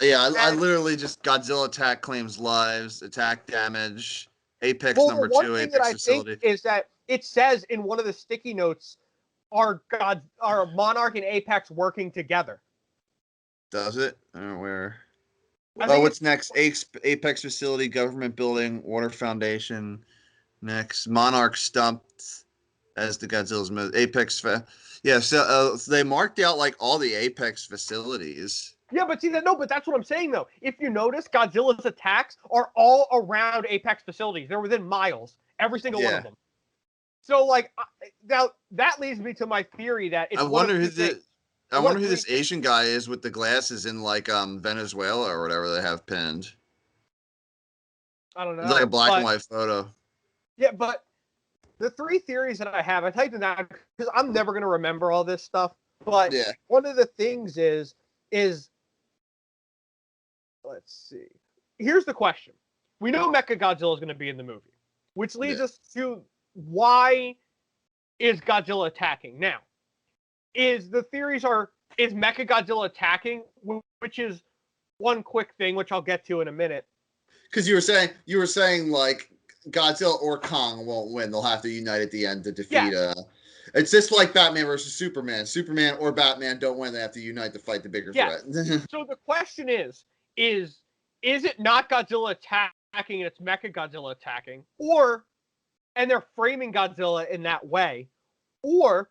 Yeah, I literally just Godzilla attack claims lives, attack damage, Apex number 2, Apex facility. Is that it says in one of the sticky notes, are Monarch and Apex working together? Does it? I don't know where. What's next? Apex facility, government building, water foundation. Next, Monarch stumped as the Godzilla's Apex. So they marked out like all the Apex facilities. Yeah, but but that's what I'm saying though. If you notice, Godzilla's attacks are all around Apex facilities. They're within miles, every single one of them. So like, now that leads me to my theory that it's I wonder who this Asian guy is with the glasses in like Venezuela or whatever they have pinned. I don't know. It's like a black and white photo. Yeah, but the three theories that I have, I typed them down because I'm never going to remember all this stuff. But Yeah. one of the things is let's see. Here's the question. We know Mechagodzilla is going to be in the movie, which leads us to why is Godzilla attacking? Now, is Mechagodzilla attacking, which is one quick thing, which I'll get to in a minute. Because you were saying like Godzilla or Kong won't win. They'll have to unite at the end to defeat. It's just like Batman versus Superman. Superman or Batman don't win. They have to unite to fight the bigger threat. So the question is it not Godzilla attacking and it's Mechagodzilla attacking, and they're framing Godzilla in that way, or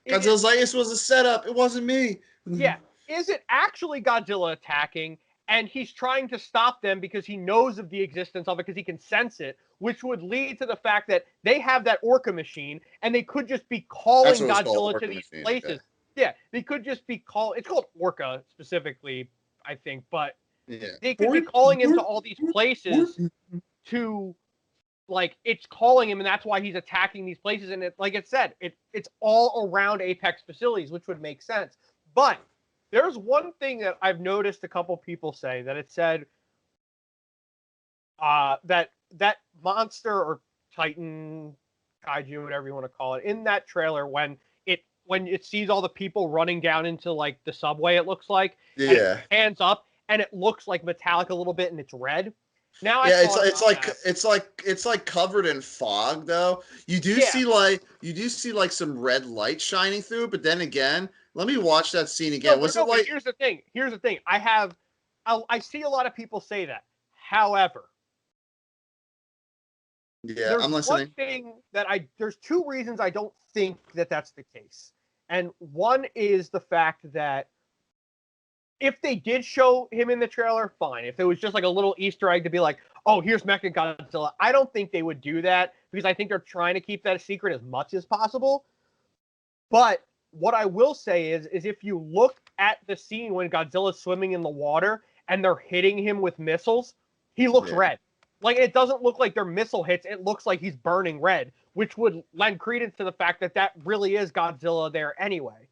Godzilla's like, this was a setup. It wasn't me. Yeah. Is it actually Godzilla attacking and he's trying to stop them because he knows of the existence of it because he can sense it, which would lead to the fact that they have that Orca machine and they could just be calling Godzilla to these places. Okay. Yeah, they could just be it's called Orca specifically, I think, but they could be calling him to all these places to, like, it's calling him, and that's why he's attacking these places. And like it said, it's all around Apex facilities, which would make sense. But there's one thing that I've noticed a couple people say, that it said that monster or Titan, kaiju, whatever you want to call it, in that trailer, when it sees all the people running down into like the subway, it looks like, and it hands up and it looks like metallic a little bit and it's red. Now it's like covered in fog though. You do see like some red light shining through, but then again, let me watch that scene again. Here's the thing. I see a lot of people say that. However, I'm listening. One thing that there's two reasons I don't think that that's the case. And one is the fact that if they did show him in the trailer, fine. If it was just like a little Easter egg to be like, oh, here's Mechagodzilla, I don't think they would do that because I think they're trying to keep that a secret as much as possible. But what I will say is if you look at the scene when Godzilla's swimming in the water and they're hitting him with missiles, he looks red. Like, it doesn't look like they're missile hits. It looks like he's burning red, which would lend credence to the fact that that really is Godzilla there anyway.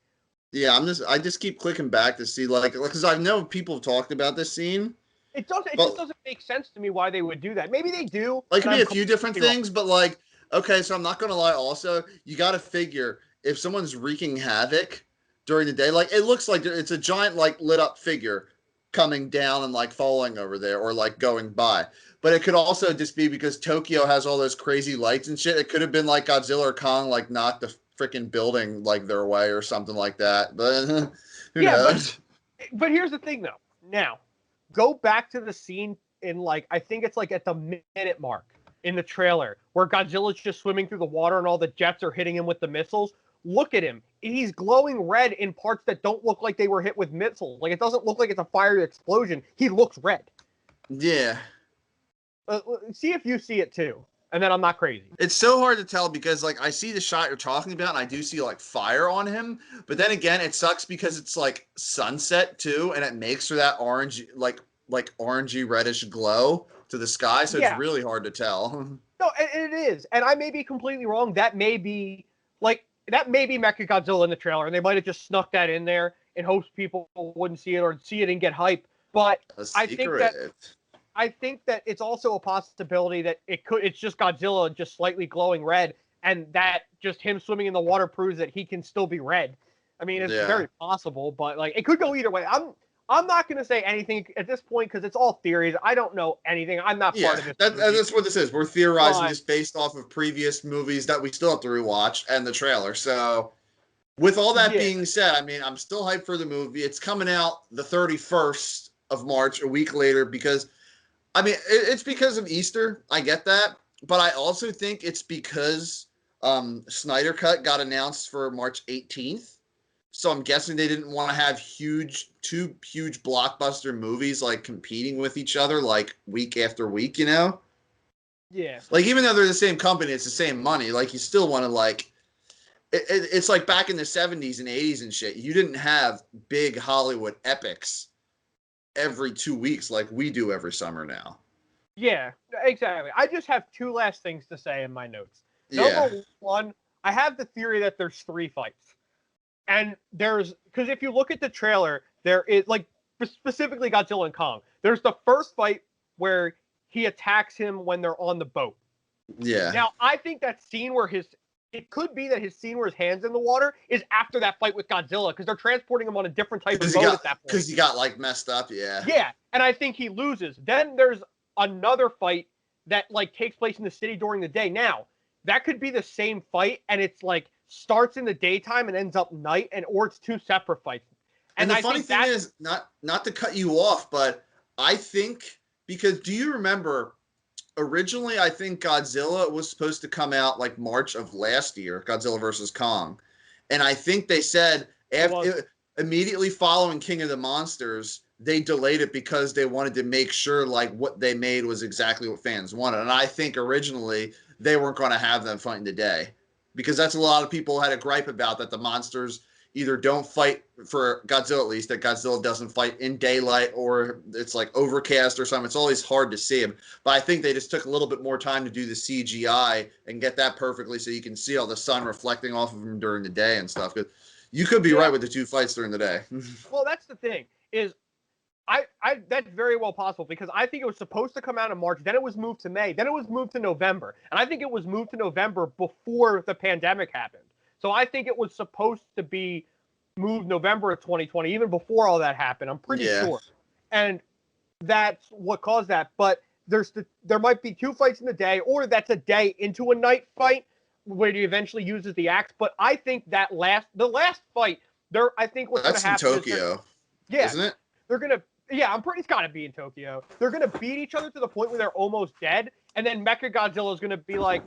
Yeah, I just keep clicking back to see, like, because I know people have talked about this scene. It just doesn't make sense to me why they would do that. Maybe they do. Like, it could be a few different things, but like, okay, so I'm not gonna lie. Also, you got to figure if someone's wreaking havoc during the day, like, it looks like it's a giant like lit up figure coming down and like falling over there or like going by. But it could also just be because Tokyo has all those crazy lights and shit. It could have been like Godzilla or Kong like knocked the freaking building like their way or something like that. But who knows? But here's the thing though. Now, go back to the scene in like, I think it's like at the minute mark in the trailer where Godzilla's just swimming through the water and all the jets are hitting him with the missiles. Look at him. He's glowing red in parts that don't look like they were hit with missiles. Like, it doesn't look like it's a fiery explosion. He looks red. Yeah. See if you see it too. And then I'm not crazy. It's so hard to tell because, like, I see the shot you're talking about, and I do see, like, fire on him. But then again, it sucks because it's, like, sunset, too, and it makes for that orange, like orangey reddish glow to the sky, so it's really hard to tell. No, it is. And I may be completely wrong. That may be Mechagodzilla in the trailer, and they might have just snuck that in there in hopes people wouldn't see it or see it and get hype. But I think that it's also a possibility that it's just Godzilla just slightly glowing red, and that just him swimming in the water proves that he can still be red. I mean, it's very possible, but like, it could go either way. I'm not going to say anything at this point because it's all theories. I don't know anything. I'm not part of this. That's what this is. We're theorizing just based off of previous movies that we still have to rewatch and the trailer. So with all that being said, I mean, I'm still hyped for the movie. It's coming out the 31st of March, a week later, because I mean, it's because of Easter. I get that. But I also think it's because Snyder Cut got announced for March 18th. So I'm guessing they didn't want to have two huge blockbuster movies like competing with each other like week after week, you know? Yeah. Like, even though they're the same company, it's the same money. Like, you still want to, like, it's like back in the 70s and 80s and shit. You didn't have big Hollywood epics every 2 weeks like we do every summer now. Yeah, exactly. I just have two last things to say in my notes. Number one, I have the theory that there's 3 fights. And because if you look at the trailer, there is like specifically Godzilla and Kong. There's the first fight where he attacks him when they're on the boat. Yeah. Now, I think that scene where it could be that his scene where his hand's in the water is after that fight with Godzilla because they're transporting him on a different type of boat at that point. Because he got like messed up, yeah. Yeah, and I think he loses. Then there's another fight that like takes place in the city during the day. Now, that could be the same fight, and it's like starts in the daytime and ends up night, or it's two separate fights. And the funny thing is, not to cut you off, but I think because do you remember originally I think Godzilla was supposed to come out like March of last year, Godzilla versus Kong. And I think they said immediately following King of the Monsters, they delayed it because they wanted to make sure like what they made was exactly what fans wanted. And I think originally they weren't going to have them fighting today because that's a lot of people had a gripe about that the monsters either don't fight for Godzilla, at least that Godzilla doesn't fight in daylight or it's like overcast or something. It's always hard to see him. But I think they just took a little bit more time to do the CGI and get that perfectly so you can see all the sun reflecting off of him during the day and stuff. Because you could be right with the two fights during the day. Well, that's the thing is I that's very well possible because I think it was supposed to come out in March, then it was moved to May, then it was moved to November. And I think it was moved to November before the pandemic happened. So I think it was supposed to be moved November of 2020, even before all that happened. I'm pretty sure. And that's what caused that. But there might be two fights in the day, or that's a day into a night fight where he eventually uses the axe. But I think the last fight, I think what's going to happen in Tokyo. Isn't it? They're going to, it's got to be in Tokyo. They're going to beat each other to the point where they're almost dead. And then Mechagodzilla is going to be like,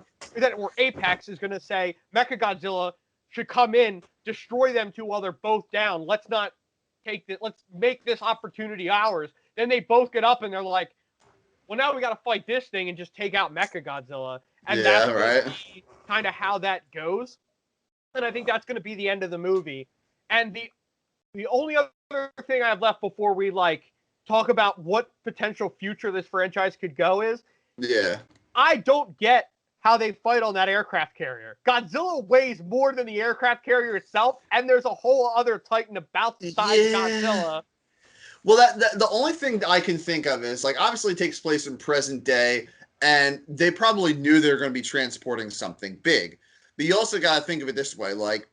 or Apex is going to say, Mechagodzilla should come in, destroy them two while they're both down. Let's not take this. Let's make this opportunity ours. Then they both get up and they're like, well, now we got to fight this thing and just take out Mechagodzilla. And that's kind of how that goes. And I think that's going to be the end of the movie. And the only other thing I have left before we like talk about what potential future this franchise could go is, I don't get how they fight on that aircraft carrier. Godzilla weighs more than the aircraft carrier itself, and there's a whole other Titan about the size of Godzilla. Well, the only thing that I can think of is, like, obviously it takes place in present day, and they probably knew they were going to be transporting something big. But you also got to think of it this way, like,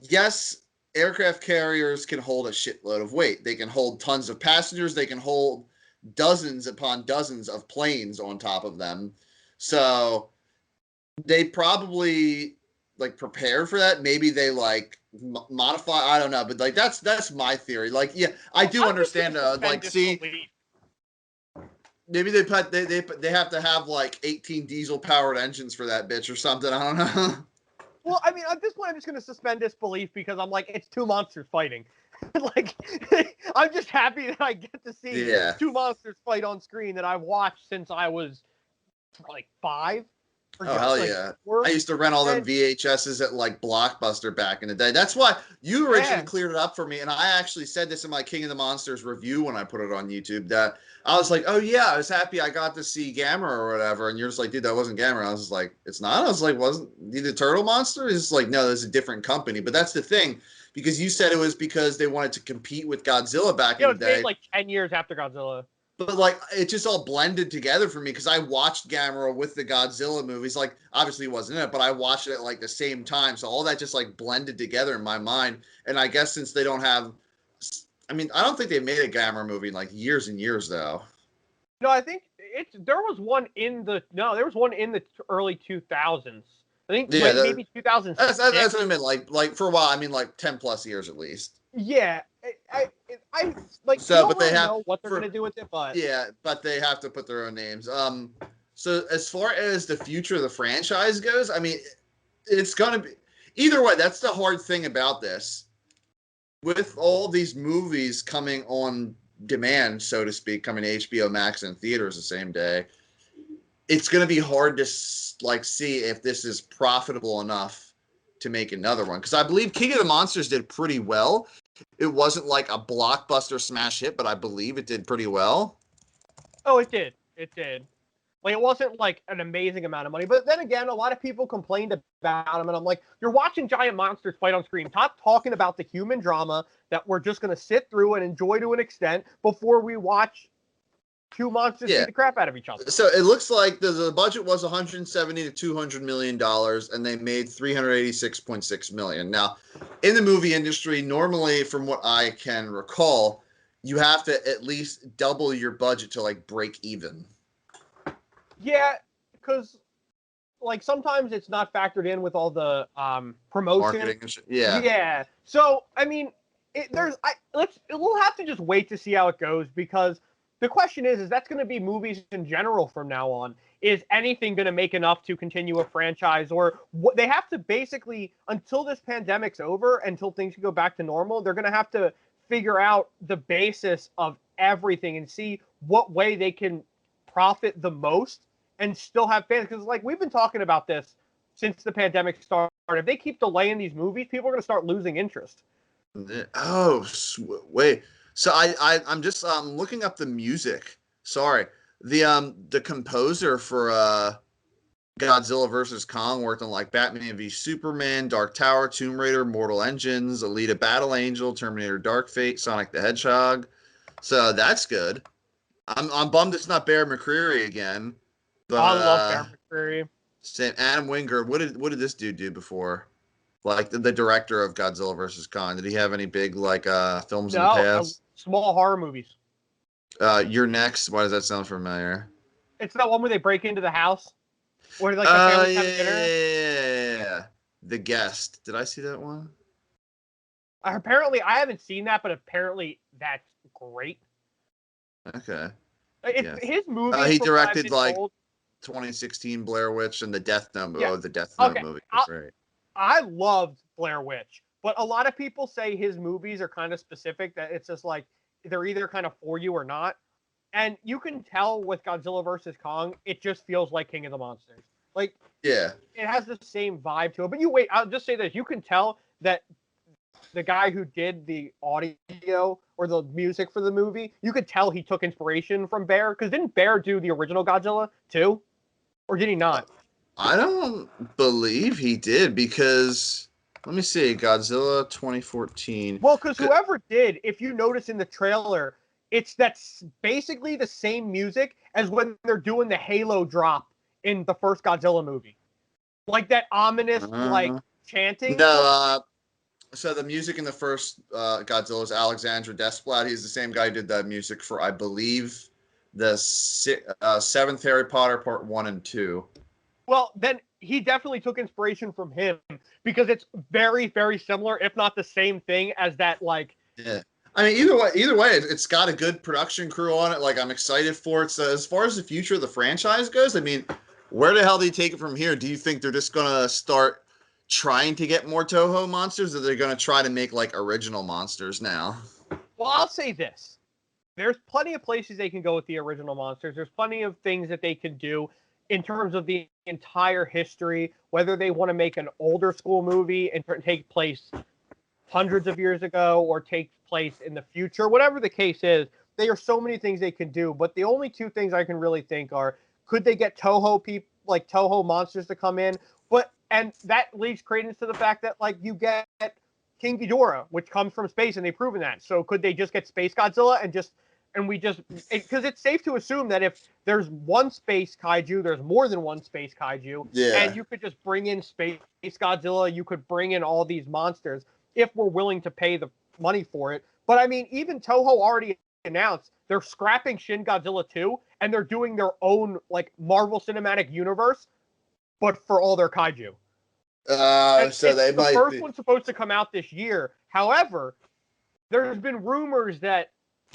yes, aircraft carriers can hold a shitload of weight. They can hold tons of passengers. They can hold dozens upon dozens of planes on top of them. So they probably like prepare for that. Maybe they like modify. I don't know, but like that's my theory. Like, yeah, I do understand. Like, see, maybe they have to have like 18 diesel powered engines for that bitch or something. I don't know. Well, I mean, at this point, I'm just going to suspend disbelief because I'm like, it's two monsters fighting. Like, I'm just happy that I get to see two monsters fight on screen that I've watched since I was like 5. Oh, hell yeah. I used to rent all them VHSs at like Blockbuster back in the day. That's why you originally cleared it up for me. And I actually said this in my King of the Monsters review when I put it on YouTube, that I was like, oh yeah, I was happy I got to see Gamera or whatever. And you're just like, dude, that wasn't Gamera. I was just like, it's not? I was like, wasn't the Turtle Monster? It's just like, no, there's a different company. But that's the thing, because you said it was because they wanted to compete with Godzilla back in the day. It was made like 10 years after Godzilla. But, like, it just all blended together for me because I watched Gamera with the Godzilla movies. Like, obviously he wasn't in it, but I watched it at, like, the same time. So all that just, like, blended together in my mind. And I guess since they don't have... I mean, I don't think they made a Gamera movie in, like, years and years, though. No, I think there was one in the early 2000s. I think maybe 2006. That's what I meant. Like, for a while, I mean, like, 10-plus years at least. Yeah, I like. So, but they know what they're gonna do with it, but but they have to put their own names. So as far as the future of the franchise goes, I mean, it's gonna be either way. That's the hard thing about this. With all these movies coming on demand, so to speak, coming to HBO Max and theaters the same day, it's gonna be hard to like see if this is profitable enough to make another one, because I believe King of the Monsters did pretty well. It wasn't like a blockbuster smash hit, but I believe it did pretty well. Oh, it did. It did. Like, it wasn't like an amazing amount of money. But then again, a lot of people complained about him, and I'm like, you're watching giant monsters fight on screen. Stop talking about the human drama that we're just going to sit through and enjoy to an extent before we watch two monsters beat the crap out of each other. So it looks like the budget was 170 to 200 million dollars, and they made 386.6 million. Now, in the movie industry, normally, from what I can recall, you have to at least double your budget to like break even. Yeah, because like sometimes it's not factored in with all the promotion. Marketing and shit. Yeah. Yeah. So I mean, we'll have to just wait to see how it goes, because the question is that's going to be movies in general from now on. Is anything going to make enough to continue a franchise, or what they have to basically, until this pandemic's over, until things can go back to normal, they're going to have to figure out the basis of everything and see what way they can profit the most and still have fans. Because like we've been talking about this since the pandemic started. If they keep delaying these movies, people are going to start losing interest. Oh, wait. So I'm just looking up the music. Sorry. The composer for Godzilla vs. Kong worked on like Batman v Superman, Dark Tower, Tomb Raider, Mortal Engines, Alita Battle Angel, Terminator Dark Fate, Sonic the Hedgehog. So that's good. I'm bummed it's not Bear McCreary again. But I love Bear McCreary. Same. Adam Wingard. What did this dude do before? Like the director of Godzilla vs. Kong. Did he have any big like films in the past? Small horror movies. You're Next. Why does that sound familiar? It's that one where they break into the house, where like the family have dinner. Yeah. The Guest. Did I see that one? Apparently, I haven't seen that, but apparently that's great. Okay. His movie. He directed like 2016 Blair Witch and the Death Note. Yeah. Oh, the Death Note movie was great. I loved Blair Witch, but a lot of people say his movies are kind of specific, that it's just like they're either kind of for you or not. And you can tell with Godzilla vs. Kong, it just feels like King of the Monsters. Like, yeah, it has the same vibe to it. But I'll just say this. You can tell that the guy who did the audio or the music for the movie, you could tell he took inspiration from Bear. Because didn't Bear do the original Godzilla too? Or did he not? I don't believe he did, because let me see, Godzilla 2014. Well, because whoever did, if you notice in the trailer, that's basically the same music as when they're doing the Halo drop in the first Godzilla movie, like that ominous like chanting. No, so the music in the first Godzilla is Alexandre Desplat. He's the same guy who did the music for, I believe, the seventh Harry Potter Part 1 and 2. Well, then he definitely took inspiration from him, because it's very, very similar, if not the same thing as that. Like, yeah. I mean, either way, it's got a good production crew on it. Like, I'm excited for it. So as far as the future of the franchise goes, I mean, where the hell do you take it from here? Do you think they're just gonna start trying to get more Toho monsters, or they're gonna try to make like original monsters now? Well, I'll say this: there's plenty of places they can go with the original monsters. There's plenty of things that they can do in terms of the entire history, whether they want to make an older school movie and take place hundreds of years ago or take place in the future, whatever the case is, there are so many things they can do. But the only two things I can really think are, could they get Toho people, like Toho monsters, to come in? And that leads credence to the fact that like you get King Ghidorah, which comes from space, and they've proven that. So could they just get Space Godzilla because it's safe to assume that if there's one space kaiju, there's more than one space kaiju. Yeah. And you could just bring in Space Godzilla, you could bring in all these monsters if we're willing to pay the money for it. But I mean, even Toho already announced they're scrapping Shin Godzilla 2, and they're doing their own like Marvel Cinematic Universe, but for all their kaiju. So they might. The first one's supposed to come out this year. However, there's been rumors that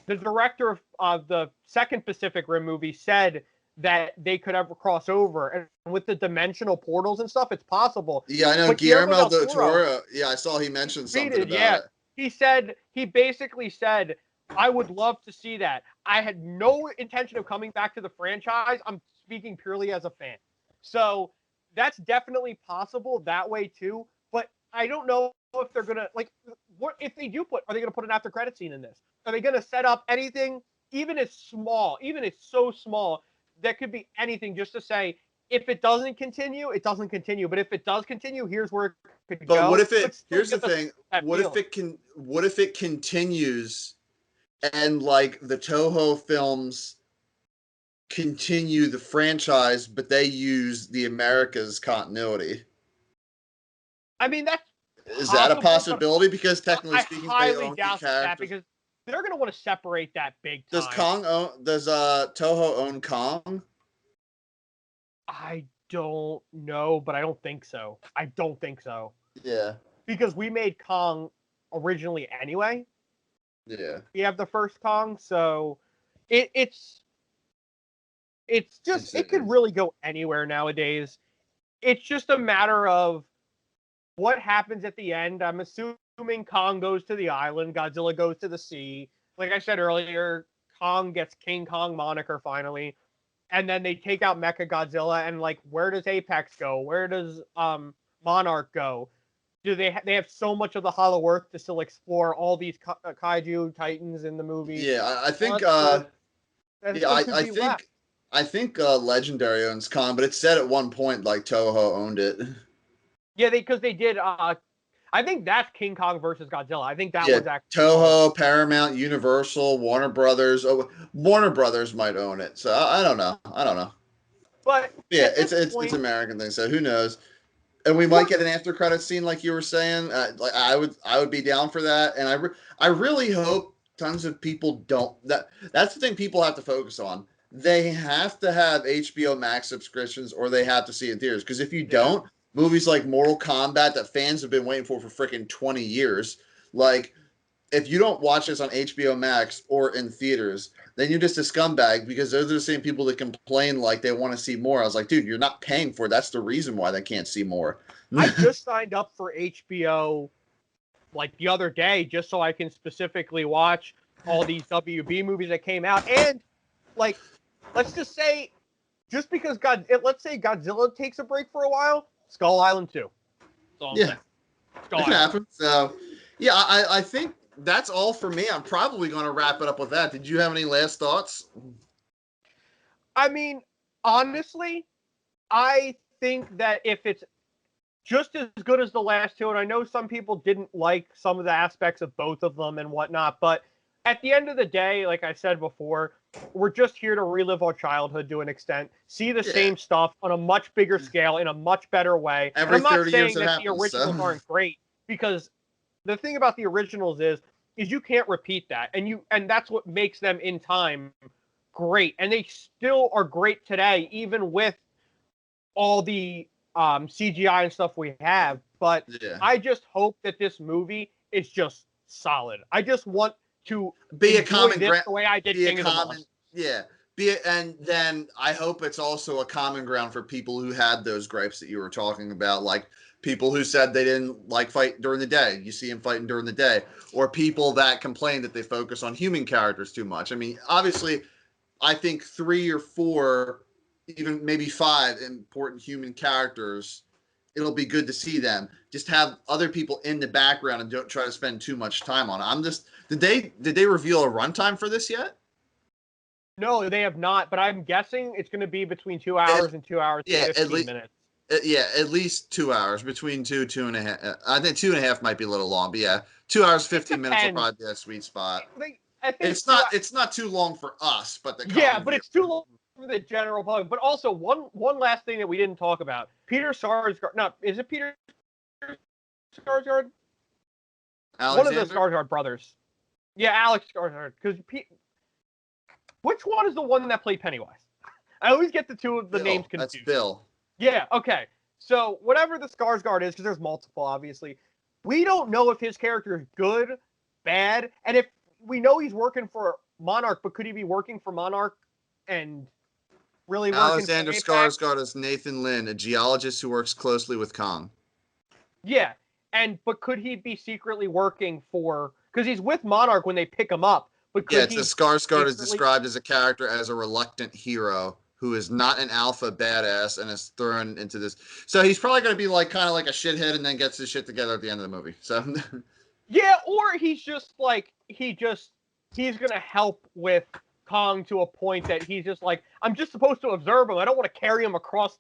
the director of the second Pacific Rim movie said that they could ever cross over, and with the dimensional portals and stuff, it's possible. Yeah, I know. But Guillermo del Toro. Yeah, I saw he mentioned something about it. He basically said, I would love to see that. I had no intention of coming back to the franchise. I'm speaking purely as a fan. So that's definitely possible that way too. But I don't know if they're gonna what if they do are they gonna put an after credit scene in this? Are they gonna set up anything, even as so small, that could be anything just to say, if it doesn't continue, it doesn't continue. But if it does continue, here's where it could But go. what if it? But Here's the thing. What if it can? What if it continues, and like the Toho films continue the franchise, but they use the Americas continuity? I mean, that's Is that a possibility? Because I technically speaking, they highly own the doubt that characters. because they're going to want to separate that big time. Does Kong own? Does Toho own Kong? I don't know, but I don't think so. I don't think so. Yeah. Because we made Kong originally anyway. Yeah. We have the first Kong, so it's just it could really go anywhere nowadays. It's just a matter of what happens at the end. I'm assuming Kong goes to the island, Godzilla goes to the sea. Like I said earlier, Kong gets King Kong moniker finally. And then they take out Mecha Godzilla, and like, where does Apex go? Where does Monarch go? Do they have so much of the Hollow Earth to still explore all these kaiju titans in the movie? Yeah, I think. I think Legendary owns Kong, but it said at one point like Toho owned it. Yeah, because they did. I think that's King Kong versus Godzilla. I think that was actually Toho, Paramount, Universal, Warner Brothers. Oh, Warner Brothers might own it, so I don't know. But yeah, it's American thing, so who knows? And we might get an after credit scene, like you were saying. Like I would be down for that, and I really hope tons of people don't. That's the thing people have to focus on. They have to have HBO Max subscriptions, or they have to see it in theaters. Because if you don't, movies like Mortal Kombat that fans have been waiting for freaking 20 years, like if you don't watch this on HBO Max or in theaters, then you're just a scumbag, because those are the same people that complain like they want to see more. I was like, dude, you're not paying for it. That's the reason why they can't see more. I just signed up for HBO like the other day just so I can specifically watch all these WB movies that came out. And like, let's just say, just because let's say Godzilla takes a break for a while, Skull Island 2. Yeah, it happens. So, yeah, I think that's all for me. I'm probably going to wrap it up with that. Did you have any last thoughts? I mean, honestly, I think that if it's just as good as the last two, and I know some people didn't like some of the aspects of both of them and whatnot, but at the end of the day, like I said before, we're just here to relive our childhood to an extent, see the same stuff on a much bigger scale in a much better way. Every and I'm not 30 saying years that the originals aren't great, because the thing about the originals is you can't repeat that, and that's what makes them in time great, and they still are great today, even with all the CGI and stuff we have. But I just hope that this movie is just solid. I just want to be a common ground the way I did King of the Moss. Yeah. And then I hope it's also a common ground for people who had those gripes that you were talking about, like people who said they didn't like fight during the day. You see them fighting during the day, or people that complain that they focus on human characters too much. I mean, obviously, I think 3 or 4, even maybe 5 important human characters, it'll be good to see them. Just have other people in the background and don't try to spend too much time on it. Did they reveal a runtime for this yet? No, they have not, but I'm guessing it's going to be between 2 hours and 2 hours and 15 minutes. At least 2 hours, between 2.5. I think 2.5 might be a little long, but yeah, 2 hours 15 minutes will probably be a sweet spot. I think it's not too long for us, but but it's too long for the general public. But also one last thing that we didn't talk about: Peter Sarsgaard. No, is it Peter Sarsgaard? One of the Skarsgård brothers. Yeah, Alex Skarsgård. Because which one is the one that played Pennywise? I always get the two of the names confused. That's Bill. Yeah, okay. So whatever the Skarsgård is, because there's multiple, obviously, we don't know if his character is good, bad, and if we know he's working for Monarch, but could he be working for Monarch and really working Alexander Skarsgård is Nathan Lynn, a geologist who works closely with Kong. Yeah, but could he be secretly working for, because he's with Monarch when they pick him up, but could the Skarsgård is described as a character as a reluctant hero who is not an alpha badass and is thrown into this. So he's probably going to be like kind of like a shithead and then gets his shit together at the end of the movie. So yeah, or he's just like he's going to help with Kong to a point that he's just like, I'm just supposed to observe him. I don't want to carry him across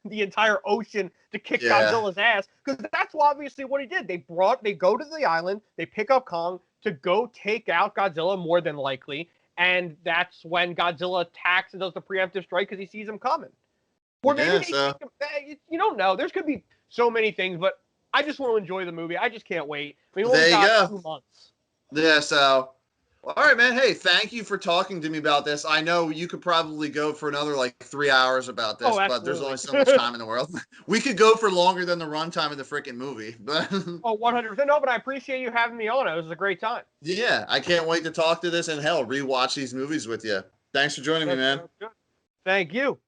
the entire ocean to kick Godzilla's ass, because that's obviously what he did. They go to the island, they pick up Kong to go take out Godzilla, more than likely, and that's when Godzilla attacks and does the preemptive strike because he sees him coming. Or maybe they take him, you don't know. There's could be so many things, but I just want to enjoy the movie. I just can't wait. We only got 2 months. Yeah, so all right, man. Hey, thank you for talking to me about this. I know you could probably go for another like 3 hours about this, but there's only so much time in the world. We could go for longer than the runtime of the freaking movie. But 100%. No, but I appreciate you having me on. It was a great time. Yeah, I can't wait to talk to this and hell, rewatch these movies with you. Thanks for joining me, man. Thank you.